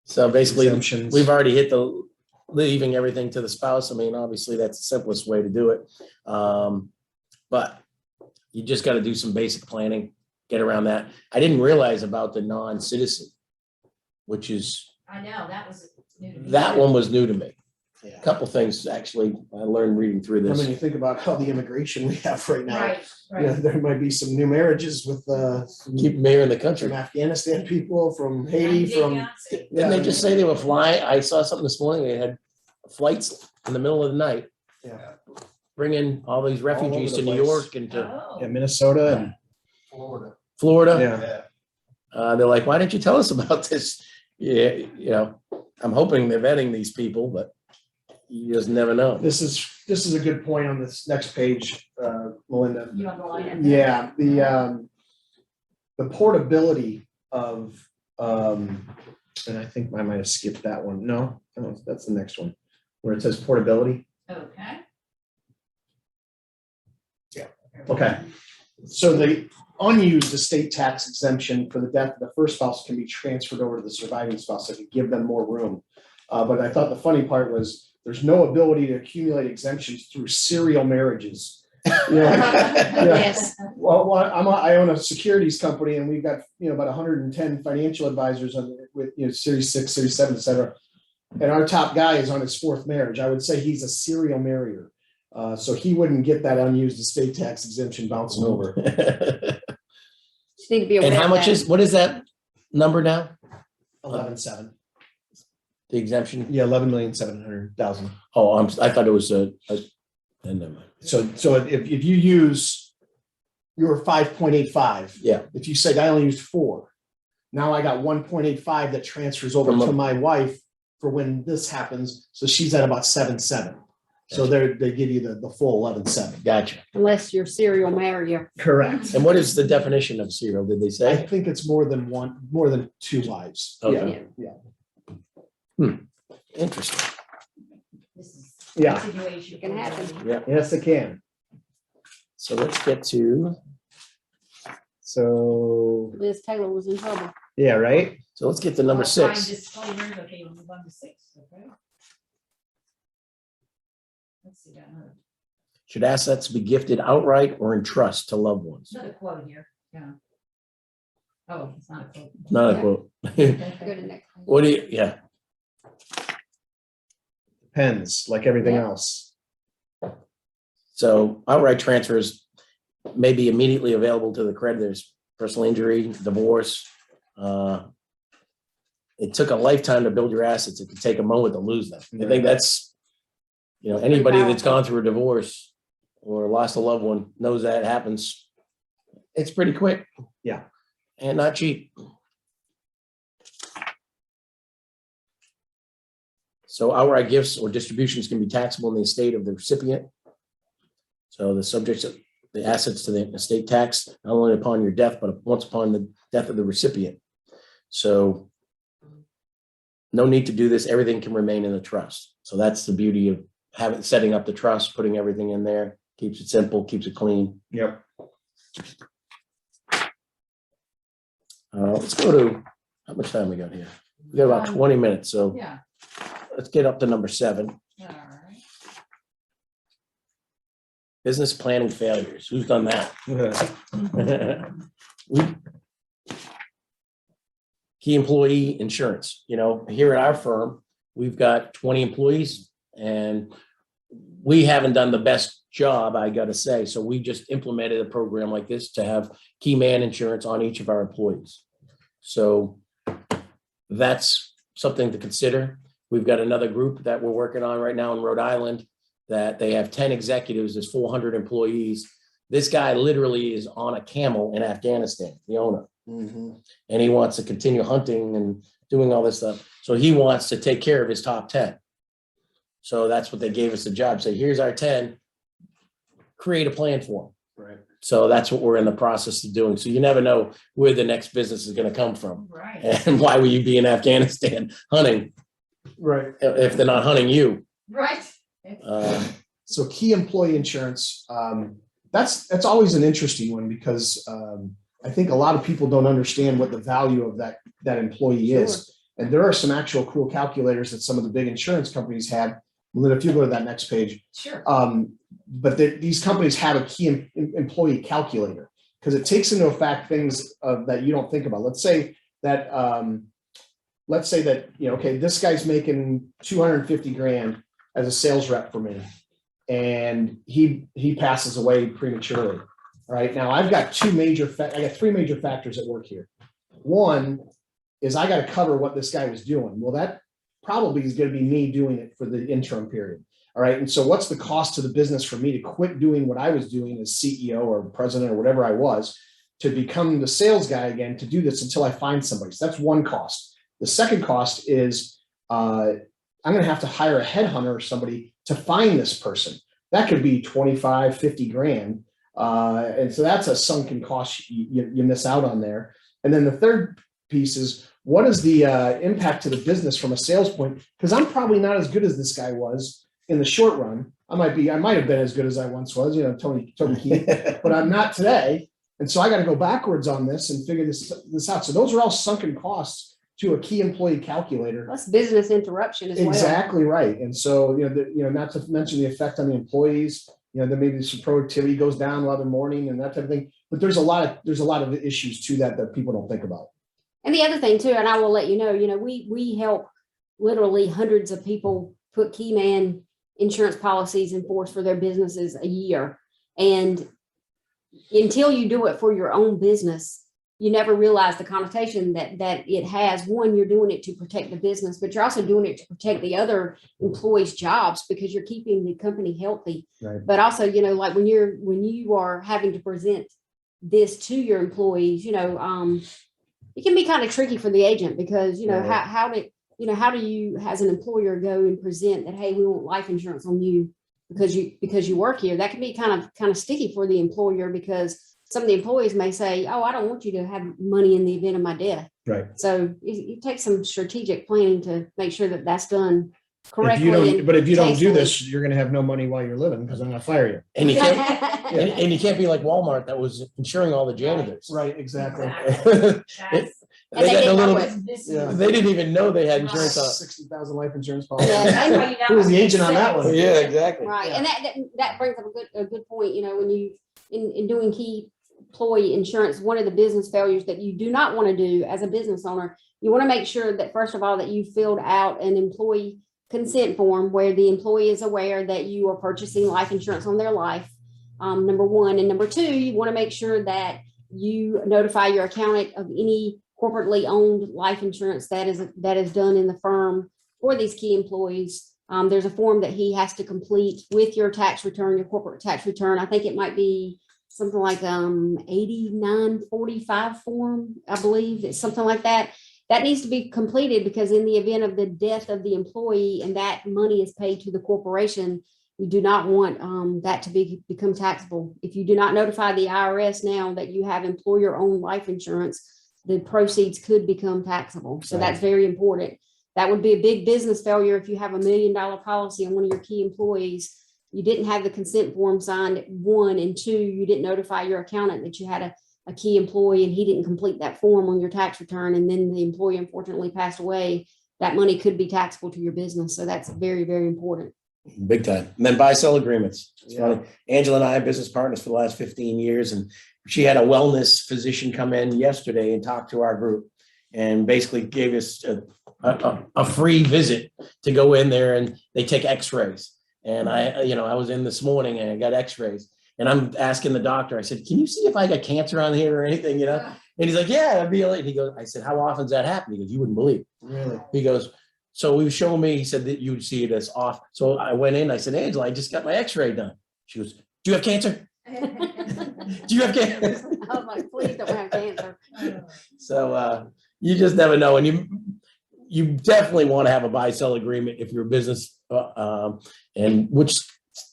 So basically, Exemptions. we've already hit the leaving everything to the spouse. I mean, obviously, that's the simplest way to do it. But you just got to do some basic planning, get around that. I didn't realize about the non-citizen, which is, I know, that was new to me. that one was new to me. Yeah. A couple things actually I learned reading through I mean, this. you think about how the immigration we have right now. Right, right. There might be some new marriages with Keep them here in the from country. Afghanistan people, from Haiti, from. Didn't they just say they were flying? I saw something this morning. They had flights in the middle of the night, Yeah, bringing all these refugees over to the New place. York and to Oh. yeah, Minnesota and. Florida. Florida. Yeah. They're like, why didn't you tell us about this? Yeah, I'm hoping they're vetting these people, but you just never know. This is a good point on this next page, Melinda. You underline it? Yeah, the portability of, and I think I might have skipped that one. No, that's the next one, where it says portability. Okay. Okay. So the unused estate tax exemption for the death of the first spouse can be transferred over to the surviving spouse, so to give them more room. But I thought the funny part was there's no ability to accumulate exemptions through serial marriages. Yes. Well, I own a securities company and we've got, about 110 financial advisors with, Series 6, Series 7, et cetera. And our top guy is on his fourth marriage. I would say he's a serial marrier. So he wouldn't get that unused estate tax exemption bouncing over. Just need to be aware And how of much that. what is that number now? 11.7. The exemption? Yeah, 11,700,000. Oh, I thought it was and never mind. So if you use your 5.85. Yeah. If you said I only used 4, now I got 1.85 that transfers over From to my wife for when this happens. So she's at about 7.7. So they give you the full 11.7. Gotcha. Unless you're serial marrier. Correct. And what is the definition of serial, did they I say? think it's more than 2 wives. Okay. Yeah. Interesting. This is Yeah. situation. It can happen. Yeah. Yes, it can. So let's get to, So, Liz Taylor was in trouble. yeah, right? so let's get to number Sign 6. disclaimers, okay, we'll move on to 6, okay? Let's see that another, Should assets be gifted outright or in trust to loved ones? another quote here, yeah. Oh, it's not a quote. Not a Yeah. quote. Go to next. What do you, yeah, Depends, like everything Yeah. else. so outright transfers may be immediately available to the creditors, personal injury, divorce. It took a lifetime to build your assets. It could take a moment to lose them. I think that's, anybody that's gone through a divorce, or lost a loved one knows that happens. It's pretty quick. Yeah. And not cheap. So outright gifts or distributions can be taxable in the estate of the recipient. So the subjects of the assets to the estate tax, not only upon your death, but once upon the death of the recipient. So no need to do this. Everything can remain in the trust. So that's the beauty of setting up the trust, putting everything in there, keeps it simple, keeps it clean. Yep. Let's go to, how much time we got here? We got about 20 minutes, so Yeah. let's get up to number 7. All right. Business planning failures. Who's done that? Key employee insurance. You know, here at our firm, we've got 20 employees and we haven't done the best job, I got to say. So we just implemented a program like this to have key man insurance on each of our employees. So that's something to consider. We've got another group that we're working on right now in Rhode Island that they have 10 executives, there's 400 employees. This guy literally is on a camel in Afghanistan, the owner, and he wants to continue hunting and doing all this stuff. So he wants to take care of his top 10. So that's what they gave us the job. Say, here's our 10, create a plan for them. Right. So that's what we're in the process of doing. So you never know where the next business is going to come from. Right. And why would you be in Afghanistan hunting Right. if they're not hunting you? Right. So key employee insurance, that's always an interesting one because I think a lot of people don't understand what the value of that employee is. And there are some actual cool calculators that some of the big insurance companies have. Lynn, if you go to that next page. Sure. But these companies have a key employee calculator because it takes into effect things that you don't think about. Let's say that, you know, okay, this guy's making 250 grand as a sales rep for me, and he passes away prematurely. All right, now I've got three major factors at work here. One is I got to cover what this guy was doing. Well, that probably is going to be me doing it for the interim period. All right. And so what's the cost to the business for me to quit doing what I was doing as CEO or president or whatever I was to become the sales guy again, to do this until I find somebody? So that's one cost. The second cost is I'm going to have to hire a headhunter or somebody to find this person. That could be 25, 50 grand. And so that's a sunken cost you miss out on there. And then the third piece is, what is the impact to the business from a sales point? Because I'm probably not as good as this guy was in the short run. I might have been as good as I once was, you know, Tony Keith, but I'm not today. And so I got to go backwards on this and figure this out. So those are all sunken costs to a key employee calculator. Plus business interruption as well. Exactly right. And so, not to mention the effect on the employees, then maybe some productivity goes down while they're mourning and that type of thing. But there's a lot of issues to that people don't think about. And the other thing too, and I will let you know, we help literally hundreds of people put key man insurance policies in force for their businesses a year. And until you do it for your own business, you never realize the connotation that it has. One, you're doing it to protect the business, but you're also doing it to protect the other employees' jobs because you're keeping the company healthy. Right. But also, like when you are having to present this to your employees, it can be kind of tricky for the agent because, how do you as an employer go and present that, hey, we want life insurance on you because you work here? That can be kind of sticky for the employer because some of the employees may say, oh, I don't want you to have money in the event of my death. Right. So it takes some strategic planning to make sure that that's done correctly. If you don't do tastefully. this, you're going to have no money while you're living because I'm going to fire you. And you can't, and you can't be like Walmart that was insuring all the janitors. Right. Exactly. And they got didn't a little know bit- it. This Yeah. is- They didn't even know they had insurance on. 60,000 life insurance policy. Yeah. That's why you Who was the don't- agent on that one? Yeah, exactly. Right, Yeah. and that brings up a good point. When you in doing key employee insurance, one of the business failures that you do not want to do as a business owner, you want to make sure that first of all that you filled out an employee consent form where the employee is aware that you are purchasing life insurance on their life. Number one, and number two, you want to make sure that you notify your accountant of any corporately owned life insurance that is done in the firm for these key employees. There's a form that he has to complete with your tax return, your corporate tax return. I think it might be something like 8945 form, I believe. It's something like that. That needs to be completed because in the event of the death of the employee and that money is paid to the corporation, you do not want that to become taxable. If you do not notify the IRS now that you have employer-owned life insurance, the proceeds could become taxable. So that's very important. That would be a big business failure if you have $1 million policy on one of your key employees. You didn't have the consent form signed, 1, and 2, you didn't notify your accountant that you had a key employee and he didn't complete that form on your tax return, and then the employee unfortunately passed away. That money could be taxable to your business. So that's very, very important. Big time. And then buy-sell agreements. It's Yeah. funny. Angela and I are business partners for the last 15 years, and she had a wellness physician come in yesterday and talk to our group and basically gave us a free visit to go in there, and they take x-rays. And I was in this morning and I got x-rays, and I'm asking the doctor, I said, can you see if I got cancer on here or anything, And he's like, yeah, it'd be, and he goes, I said, how often does that happen? He goes, you wouldn't believe. Really? He goes, so he was showing me, he said that you would see it as off. So I went in, I said, Angela, I just got my x-ray done. She goes, do you have cancer? Do you have cancer? I was like, please don't have cancer. So you just never know. And you definitely want to have a buy-sell agreement if you're a business, and which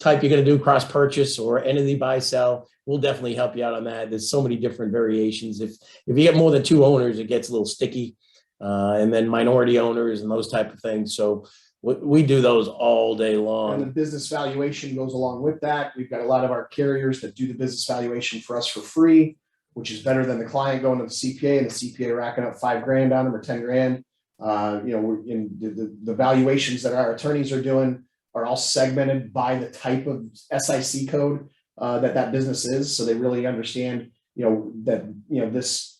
type you're going to do, cross-purchase or entity buy-sell. We'll definitely help you out on that. There's so many different variations. If you get more than 2 owners, it gets a little sticky. And then minority owners and those type of things. So we do those all day And the long. business valuation goes along with that. We've got a lot of our carriers that do the business valuation for us for free, which is better than the client going to the CPA and the CPA racking up $5,000 on them or $10,000. We're in the valuations that our attorneys are doing are all segmented by the type of SIC code that business is. So they really understand, that, this,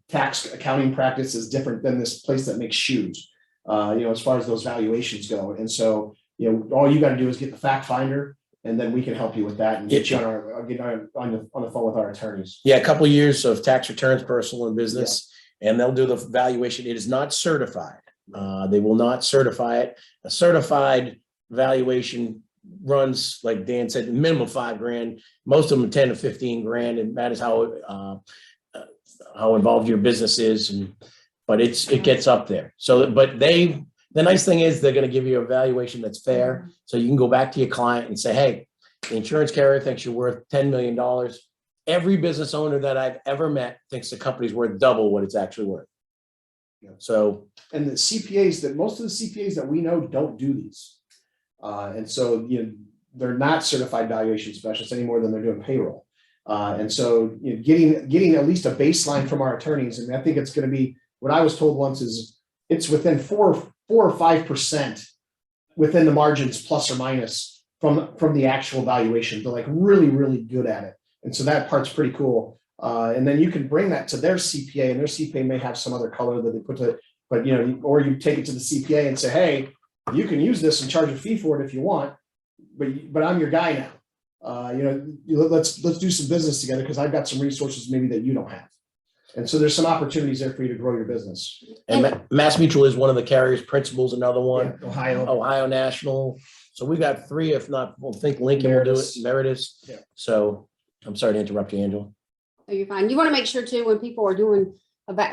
tax accounting practice is different than this place that makes shoes, as far as those valuations go. And so, all you got to do is get the fact finder, and then we can help you with that and get you on the phone with our attorneys. Yeah, a couple of years of tax returns, personal and business, and they'll do the valuation. It is not certified. They will not certify it. A certified valuation runs, like Dan said, minimum $5,000. Most of them 10 to 15 grand, and that is how involved your business is. But it gets up there. So, but the nice thing is they're going to give you a valuation that's fair. So you can go back to your client and say, hey, the insurance carrier thinks you're worth $10 million. Every business owner that I've ever met thinks the company's worth double what it's actually worth. Yeah. So, And the CPAs most of the CPAs that we know don't do these. And so, they're not certified valuation specialists any more than they're doing payroll. And so, getting at least a baseline from our attorneys, and I think it's going to be, what I was told once is it's within 4 or 5% within the margins, plus or minus from the actual valuation. They're like really, really good at it. And so that part's pretty cool. And then you can bring that to their CPA, and their CPA may have some other color that they put to it, but or you take it to the CPA and say, hey, you can use this and charge a fee for it if you want, but I'm your guy now. Let's do some business together because I've got some resources maybe that you don't have. And so there's some opportunities there for you to grow your business. and Mass Mutual is one of the carriers, Principal's another one, Yeah, Ohio National. So we've got 3, if not, I think Lincoln will do it, Meritus. Yeah. So I'm sorry to interrupt you, Angela. So you're fine. You want to make sure too, when people are doing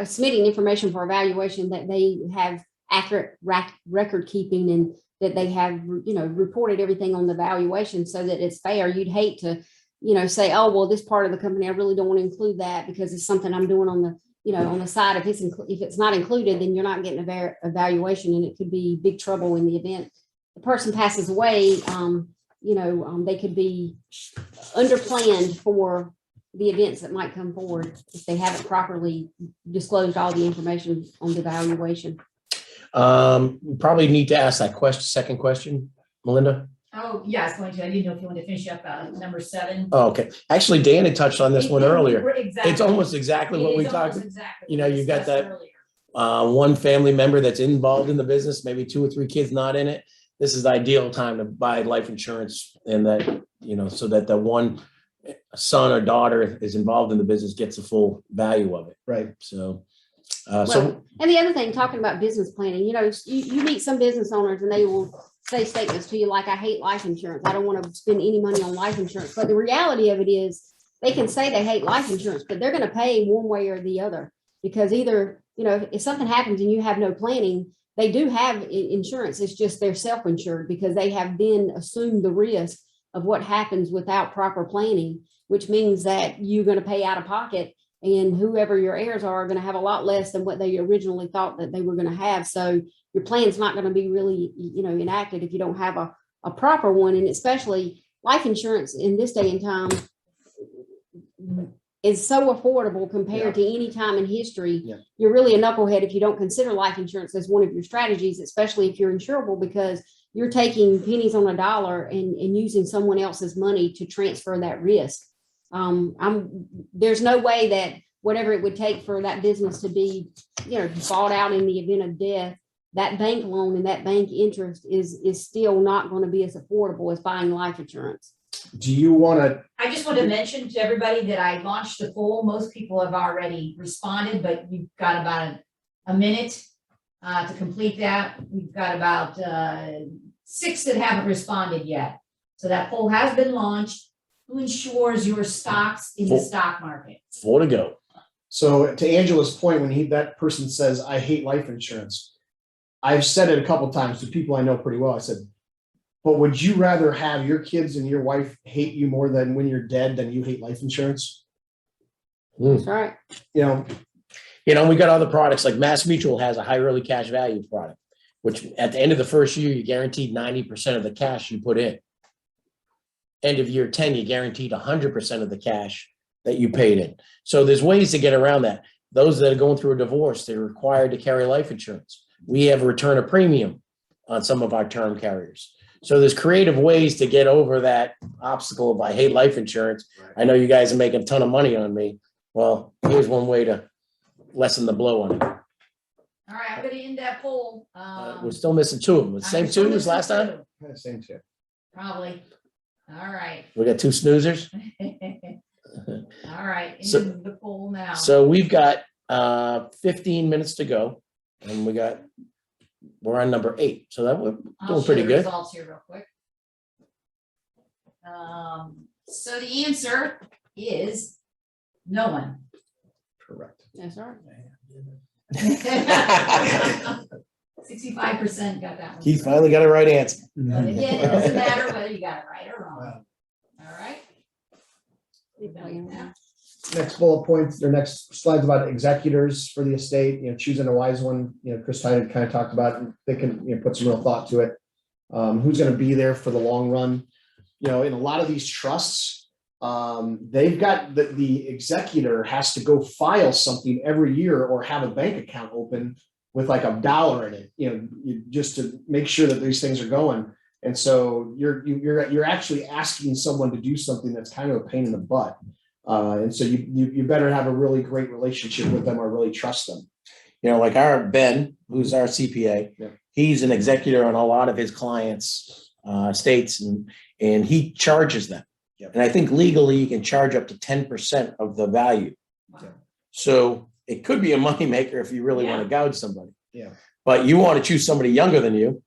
submitting information for evaluation, that they have accurate record keeping and that they have, reported everything on the valuation so that it's fair. You'd hate to, say, oh, well, this part of the company, I really don't want to include that because it's something I'm doing on the, on the side. If it's not included, then you're not getting a valuation, and it could be big trouble in the event the person passes away. They could be underplanned for the events that might come forward if they haven't properly disclosed all the information on the valuation. We probably need to ask that second question, Melinda. Oh, yeah, I was going to. I didn't know if you wanted to finish up number 7. Oh, okay. Actually, Dan had touched on this one earlier. Exactly. It's almost exactly what we talked. Exactly. You've got that one family member that's involved in the business, maybe 2 or 3 kids not in it. This is the ideal time to buy life insurance, and that, so that the one son or daughter is involved in the business gets the full value of it. Right. So So, Well, and the other thing, talking about business planning, you know, you meet some business owners and they will say statements to you like, I hate life insurance. I don't want to spend any money on life insurance. But the reality of it is they can say they hate life insurance, but they're going to pay one way or the other. Because either, you know, if something happens and you have no planning, they do have insurance. It's just they're self-insured because they have then assumed the risk of what happens without proper planning, which means that you're going to pay out of pocket. And whoever your heirs are going to have a lot less than what they originally thought that they were going to have. So your plan's not going to be really, you know, enacted if you don't have a proper one. And especially life insurance in this day and time is so affordable compared to any time in history. Yeah. You're really a knucklehead if you don't consider life insurance as one of your strategies, especially if you're insurable, because you're taking pennies on a dollar and using someone else's money to transfer that risk. There's no way that whatever it would take for that business to be, you know, bought out in the event of death, that bank loan and that bank interest is still not going to be as affordable as buying life insurance. Do you want to, I just want to mention to everybody that I launched the poll. Most people have already responded, but you've got about a minute to complete that. We've got about 6 that haven't responded yet. So that poll has been launched. Who insures your stocks in the stock market? 4 to go. so to Angela's point, when that person says, I hate life insurance, I've said it a couple of times to people I know pretty well. I said, but would you rather have your kids and your wife hate you more than when you're dead than you hate life insurance? That's right. You know, We got other products like Mass Mutual has a high early cash value product, which at the end of the first year, you guaranteed 90% of the cash you put in. End of year 10, you guaranteed 100% of the cash that you paid in. So there's ways to get around that. Those that are going through a divorce, they're required to carry life insurance. We have a return of premium on some of our term carriers. So there's creative ways to get over that obstacle of I hate life insurance. I know you guys are making a ton of money on me. Well, here's one way to lessen the blow on it. All right, I'm going to end that poll. We're still missing 2 of them. The same 2 as last time? same too. Probably. All right. We got 2 snoozers. All right, So- end the poll now. So we've got 15 minutes to go, and we're on number 8. So that we're I'll doing show pretty the good. results here real quick. So the answer is no one. Correct. That's right. 65% got that one. He finally got a right answer. But again, it doesn't matter whether you got it right or wrong. All right. Next bullet points, or next slides about executors for the estate, choosing a wise one, Chris Hyde kind of talked about, and they can, put some real thought to it. Who's going to be there for the long run? In a lot of these trusts, they've got the executor has to go file something every year or have a bank account open with like $1 in it, just to make sure that these things are going. And so you're actually asking someone to do something that's kind of a pain in the butt. And so you better have a really great relationship with them or really trust them. Like our Ben, who's our CPA, Yeah. he's an executor on a lot of his clients' estates, and he charges them. Yep. And I think legally you can charge up to 10% of the value. Yeah. So it could be a moneymaker if you really want to gouge somebody. Yeah. But you want to choose somebody younger than you.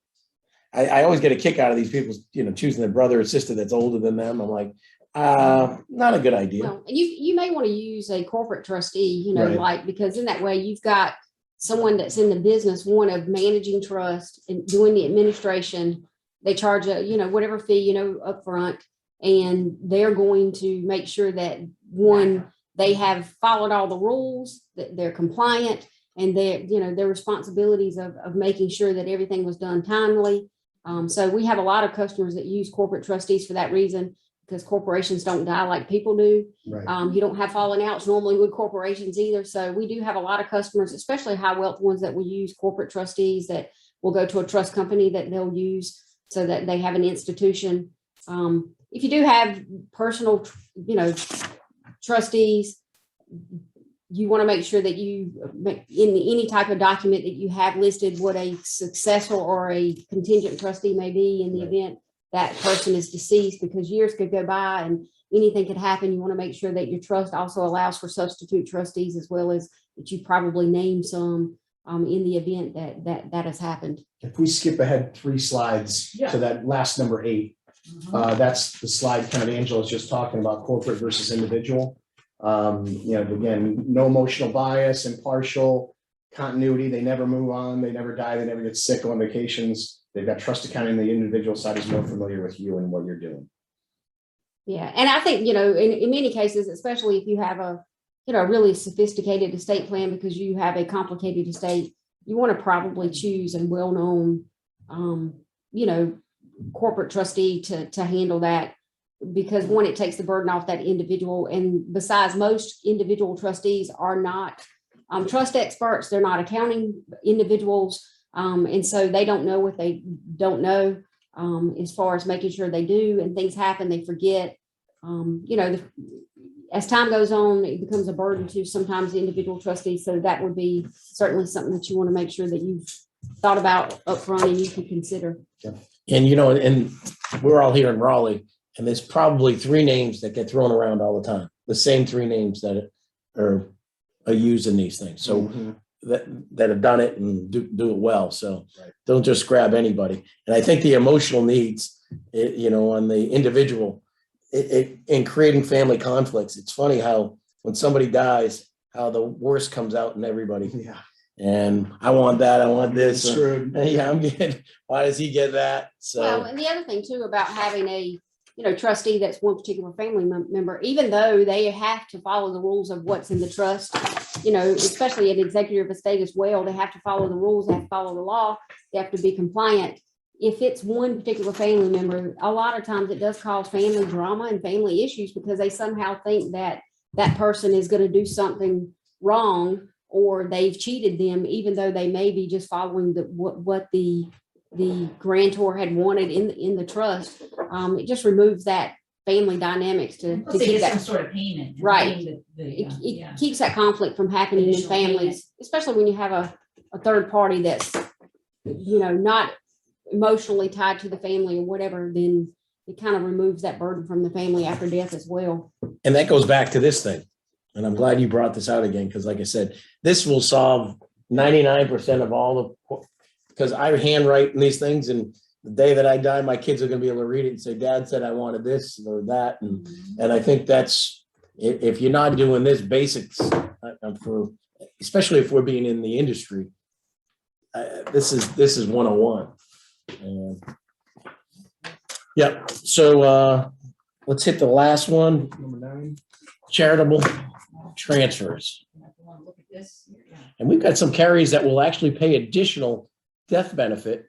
I always get a kick out of these people, choosing their brother or sister that's older than them. I'm like, not a good idea. Well, and you may want to use a corporate trustee, Right. because in that way you've got someone that's in the business, one of managing trust and doing the administration. They charge whatever fee, upfront, and they're going to make sure that they have followed all the rules, that they're compliant, and their responsibilities of making sure that everything was done timely. So we have a lot of customers that use corporate trustees for that reason, because corporations don't die like people do. Right. You don't have falling outs normally with corporations either. So we do have a lot of customers, especially high wealth ones, that will use corporate trustees that will go to a trust company that they'll use so that they have an institution. If you do have personal, trustees, you want to make sure that you, in any type of document that you have listed, what a successor or a contingent trustee may be in the Right. event that person is deceased, because years could go by and anything could happen. You want to make sure that your trust also allows for substitute trustees, as well as that you probably name some in the event that has happened. If we skip ahead 3 slides Yeah. to that last number 8, that's the slide kind of Angela's just talking about, corporate versus individual. Again, no emotional bias, impartial, continuity. They never move on. They never die. They never get sick on vacations. They've got trust accounting. The individual side is more familiar with you and what you're doing. Yeah, and I think, in many cases, especially if you have a, really sophisticated estate plan, because you have a complicated estate, you want to probably choose a well-known, corporate trustee to handle that, because one, it takes the burden off that individual. And besides, most individual trustees are not trust experts. They're not accounting individuals. And so they don't know what they don't know, as far as making sure they do, and things happen, they forget. As time goes on, it becomes a burden to sometimes the individual trustees. So that would be certainly something that you want to make sure that you've thought about upfront and you can consider. And, and we're all here in Raleigh, and there's probably 3 names that get thrown around all the time. The same 3 names that are used in these things. So that have done it and do it well. So don't just grab anybody. And I think the emotional needs, on the individual, in creating family conflicts, it's funny how when somebody dies, how the worst comes out in everybody. Yeah. And I want that, I want this. Screwed. Yeah, I'm getting, why does he get that? Well, So, and the other thing too about having a, trustee that's one particular family member, even though they have to follow the rules of what's in the trust, especially an executive estate as well, they have to follow the rules, they have to follow the law, they have to be compliant. If it's one particular family member, a lot of times it does cause family drama and family issues, because they somehow think that that person is going to do something wrong, or they've cheated them, even though they may be just following what the grantor had wanted in the trust. It just removes that family dynamics to Let's say keep get some that. sort of payment. Right. It keeps that conflict from happening in Additional payment. families, especially when you have a third party that's, not emotionally tied to the family or whatever, then it kind of removes that burden from the family after death as well. and that goes back to this thing. And I'm glad you brought this out again, because like I said, this will solve 99% of all the, because I handwrite in these things, and the day that I die, my kids are going to be able to read it and say, Dad said I wanted this or that. And I think that's, if you're not doing this basics, especially if we're being in the industry, this is 101. Yeah. So let's hit the last one, Number 9. charitable transfers. Look at this. Yeah. And we've got some carriers that will actually pay additional death benefit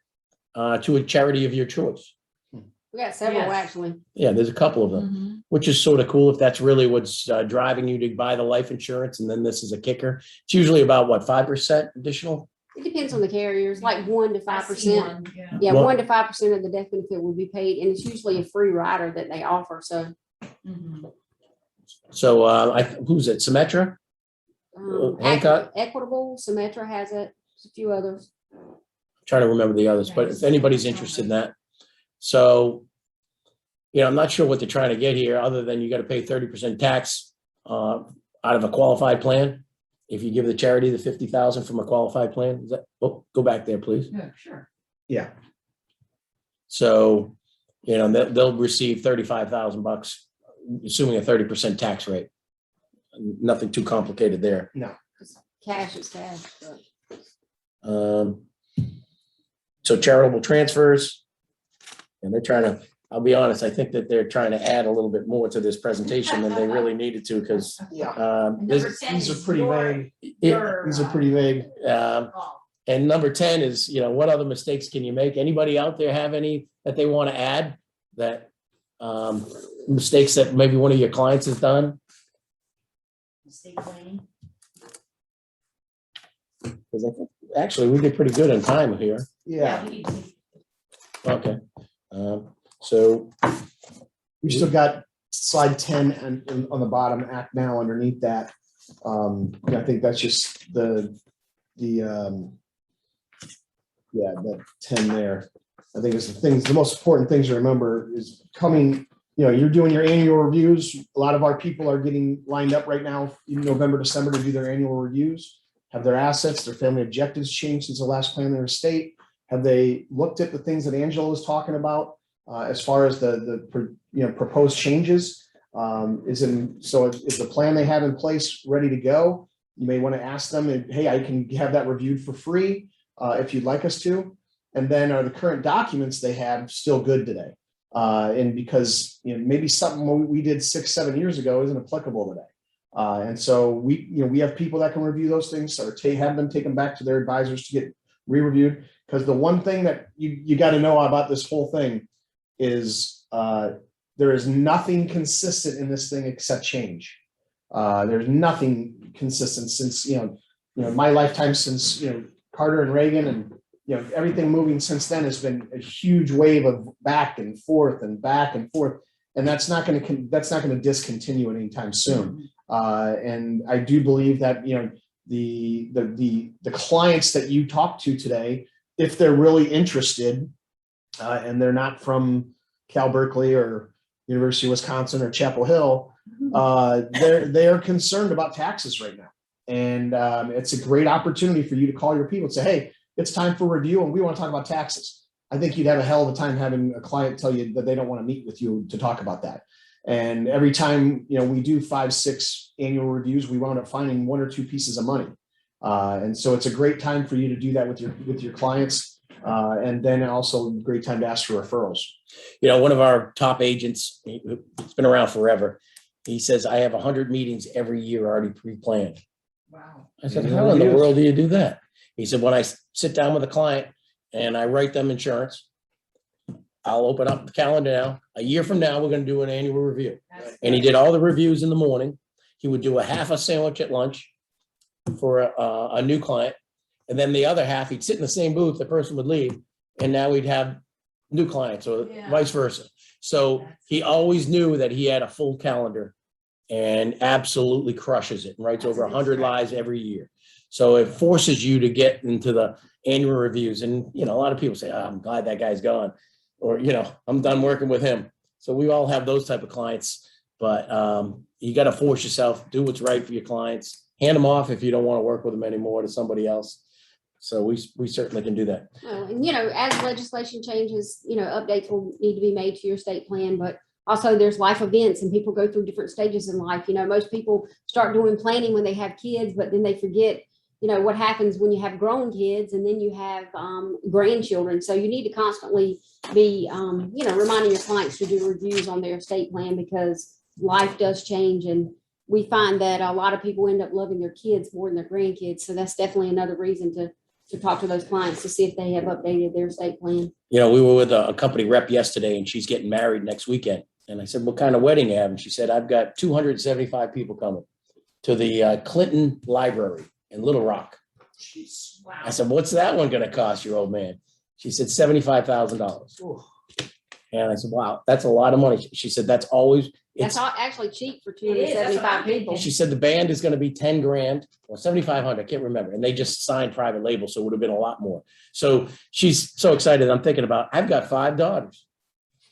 to a charity of your choice. We got several, Yes. actually. Yeah, there's a couple of them, which is sort of cool if that's really what's driving you to buy the life insurance. And then this is a kicker. It's usually about 5% additional? It depends on the carriers, like 1 to I see 5%. one, yeah. Yeah, Well- 1 to 5% of the death benefit will be paid, and it's usually a free rider that they offer. So, Mhm. So who's it? Symetra? Hancock? Equitable, Symetra has it, a few others. Trying to remember the others, but if anybody's interested in that. So, I'm not sure what they're trying to get here, other than you got to pay 30% tax out of a qualified plan. If you give the charity the 50,000 from a qualified plan, is that, go back there, please. Yeah, sure. Yeah. So, they'll receive $35,000, assuming a 30% tax rate. Nothing too complicated there. Cash is cash. So charitable transfers, and they're trying to, I'll be honest, I think that they're trying to add a little bit more to this presentation than they really needed to, because Yeah. And number 10 These are is pretty your- vague. your, These are pretty vague. call. and number 10 is, what other mistakes can you make? Anybody out there have any that they want to add, that mistakes that maybe one of your clients has done? Estate planning. Because I think, actually, we did pretty good on time here. Yeah. We need to. Okay. So, We still got slide 10 and on the bottom, act now underneath that. I think that's just the 10 there. I think it's the most important things to remember is coming, you're doing your annual reviews. A lot of our people are getting lined up right now in November, December to do their annual reviews. Have their assets, their family objectives changed since the last plan in their estate? Have they looked at the things that Angela was talking about as far as the proposed changes? Is the plan they have in place ready to go? You may want to ask them, hey, I can have that reviewed for free if you'd like us to. And then are the current documents they have still good today? And because maybe something we did 6-7 years ago isn't applicable today. And so we have people that can review those things or have them taken back to their advisors to get re-reviewed. Because the one thing that you got to know about this whole thing is there is nothing consistent in this thing except change. There's nothing consistent since my lifetime, since Carter and Reagan, and everything moving since then has been a huge wave of back and forth and back and forth, and that's not going to discontinue anytime soon. And I do believe that the clients that you talk to today, if they're really interested, and they're not from Cal Berkeley or University of Wisconsin or Chapel Hill, they're concerned about taxes right now, and it's a great opportunity for you to call your people and say, hey, it's time for review and we want to talk about taxes. I think you'd have a hell of a time having a client tell you that they don't want to meet with you to talk about that. And every time we do 5-6 annual reviews, we wound up finding 1 or 2 pieces of money. And so it's a great time for you to do that with your clients. And then also a great time to ask for referrals. One of our top agents, it's been around forever. He says, I have 100 meetings every year already pre-planned. Wow. I said, how in the world do you do that? He said, when I sit down with a client and I write them insurance, I'll open up the calendar now. A year from now, we're going to do an annual review. And he did all the reviews in the morning. He would do a half a sandwich at lunch for a new client. And then the other half, he'd sit in the same booth, the person would leave, and now we'd have new clients or vice versa. So he always knew that he had a full calendar and absolutely crushes it and writes over 100 lives every year. So it forces you to get into the annual reviews. And, a lot of people say, oh, I'm glad that guy's gone, or, I'm done working with him. So we all have those type of clients, but you got to force yourself, do what's right for your clients, hand them off if you don't want to work with them anymore to somebody else. So we certainly can do that. And, as legislation changes, updates will need to be made to your estate plan, but also there's life events and people go through different stages in life. Most people start doing planning when they have kids, but then they forget, what happens when you have grown kids and then you have grandchildren. So you need to constantly be, reminding your clients to do reviews on their estate plan because life does change. And we find that a lot of people end up loving their kids more than their grandkids. So that's definitely another reason to talk to those clients to see if they have updated their estate plan. We were with a company rep yesterday and she's getting married next weekend. And I said, what kind of wedding you have? And she said, I've got 275 people coming to the Clinton Library in Little Rock. Jeez. Wow. I said, what's that one going to cost you, old man? She said, $75,000. And I said, wow, that's a lot of money. She said, that's always. That's actually cheap for It is, that's what I'm 275 people. She said the band is going to be 10 grand or 7,500. I can't remember. And they just signed private label. So it would have been a lot more. So she's so excited. I'm thinking about, I've got 5 daughters.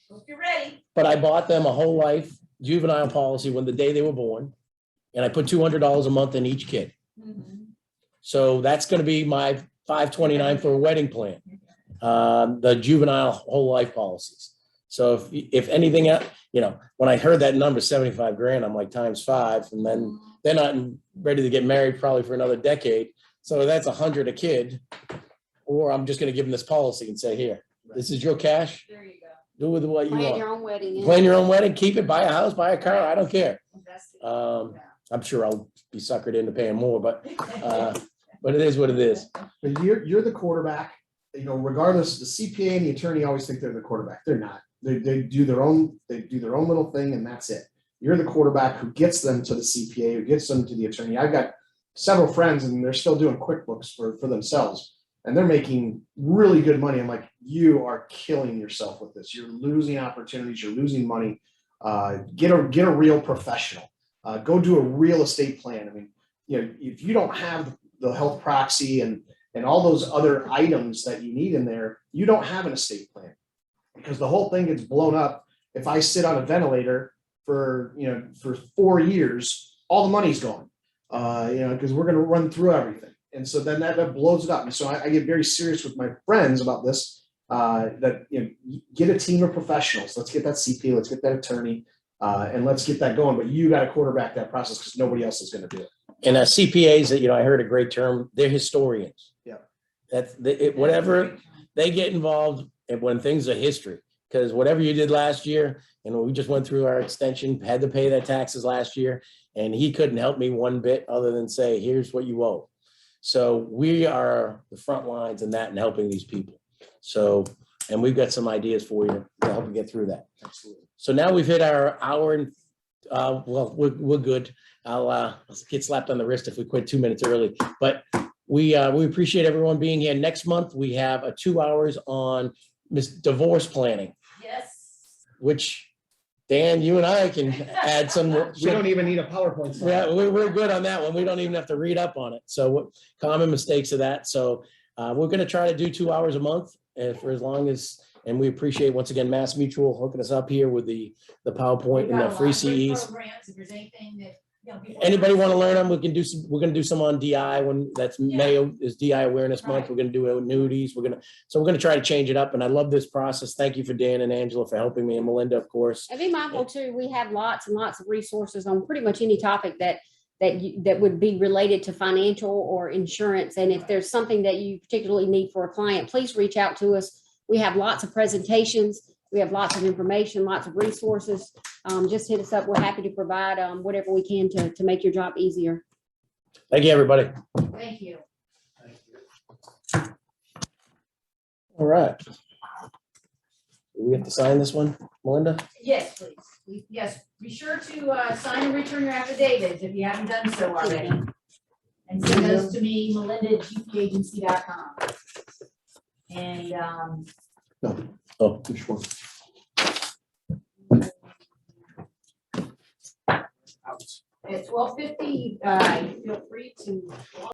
Hope you're ready. But I bought them a whole life juvenile policy when the day they were born. And I put $200 a month in each kid. Mhm. So that's going to be my $529 for a wedding plan. The juvenile whole life policies. So if anything else, when I heard that number, 75 grand, I'm like times 5, and then they're not ready to get married probably for another decade. So that's 100 a kid, or I'm just going to give them this policy and say, here, this is your cash. There you go. Do with what you Plan want. your own wedding. Yeah. Plan your own wedding, keep it, buy a house, buy a car. I don't care. Invest it. I'm sure I'll be suckered into paying more, but it is what it is. But you're the quarterback, regardless, the CPA and the attorney always think they're the quarterback. They're not. They do their own little thing and that's it. You're the quarterback who gets them to the CPA, who gets them to the attorney. I've got several friends and they're still doing QuickBooks for themselves and they're making really good money. I'm like, you are killing yourself with this. You're losing opportunities. You're losing money. Get a real professional. Go do a real estate plan. I mean, if you don't have the health proxy and and all those other items that you need in there, you don't have an estate plan. Because the whole thing gets blown up. If I sit on a ventilator for, for 4 years, all the money's gone. Because we're gonna run through everything. And so then that blows it up. And so I get very serious with my friends about this, that, get a team of professionals. Let's get that CPA, let's get that attorney, and let's get that going. But you got to quarterback that process because nobody else is going to do it. And CPAs, that I heard a great term, they're historians. Yeah. Whatever they get involved and when things are history, because whatever you did last year, we just went through our extension, had to pay that taxes last year, and he couldn't help me one bit other than say, here's what you owe. So we are the front lines in that and helping these people. So, and we've got some ideas for you to help you get through that. Absolutely. So now we've hit our hour and, well, we're good. I'll get slapped on the wrist if we quit 2 minutes early, but we appreciate everyone being here. Next month, we have 2 hours on divorce planning, Yes. which Dan, you and I can add some. We don't even need a PowerPoint slide. Yeah, we're good on that one. We don't even have to read up on it. So what common mistakes of that. So we're going to try to do 2 hours a month for as long as, and we appreciate once again, Mass Mutual hooking us up here with the PowerPoint and the free CEs. Programs, if there's anything that, people- Anybody want to learn them? We can do some, we're going to do some on DI when that's Yeah. May is DI awareness month. Right. We're going to do annuities. We're going to try to change it up. And I love this process. Thank you for Dan and Angela for helping me, and Melinda, of course. And be mindful too, we have lots and lots of resources on pretty much any topic that would be related to financial or insurance. And if there's something that you particularly need for a client, please reach out to us. We have lots of presentations. We have lots of information, lots of resources. Just hit us up. We're happy to provide whatever we can to make your job easier. Thank you, everybody. Thank you. All right. Do we have to sign this one, Melinda? Yes, please. Yes, be sure to sign and return your affidavits if you haven't done so already. And send those to me, melinda@GPAgency.com. And Oh, Which one? at 12:50, feel free to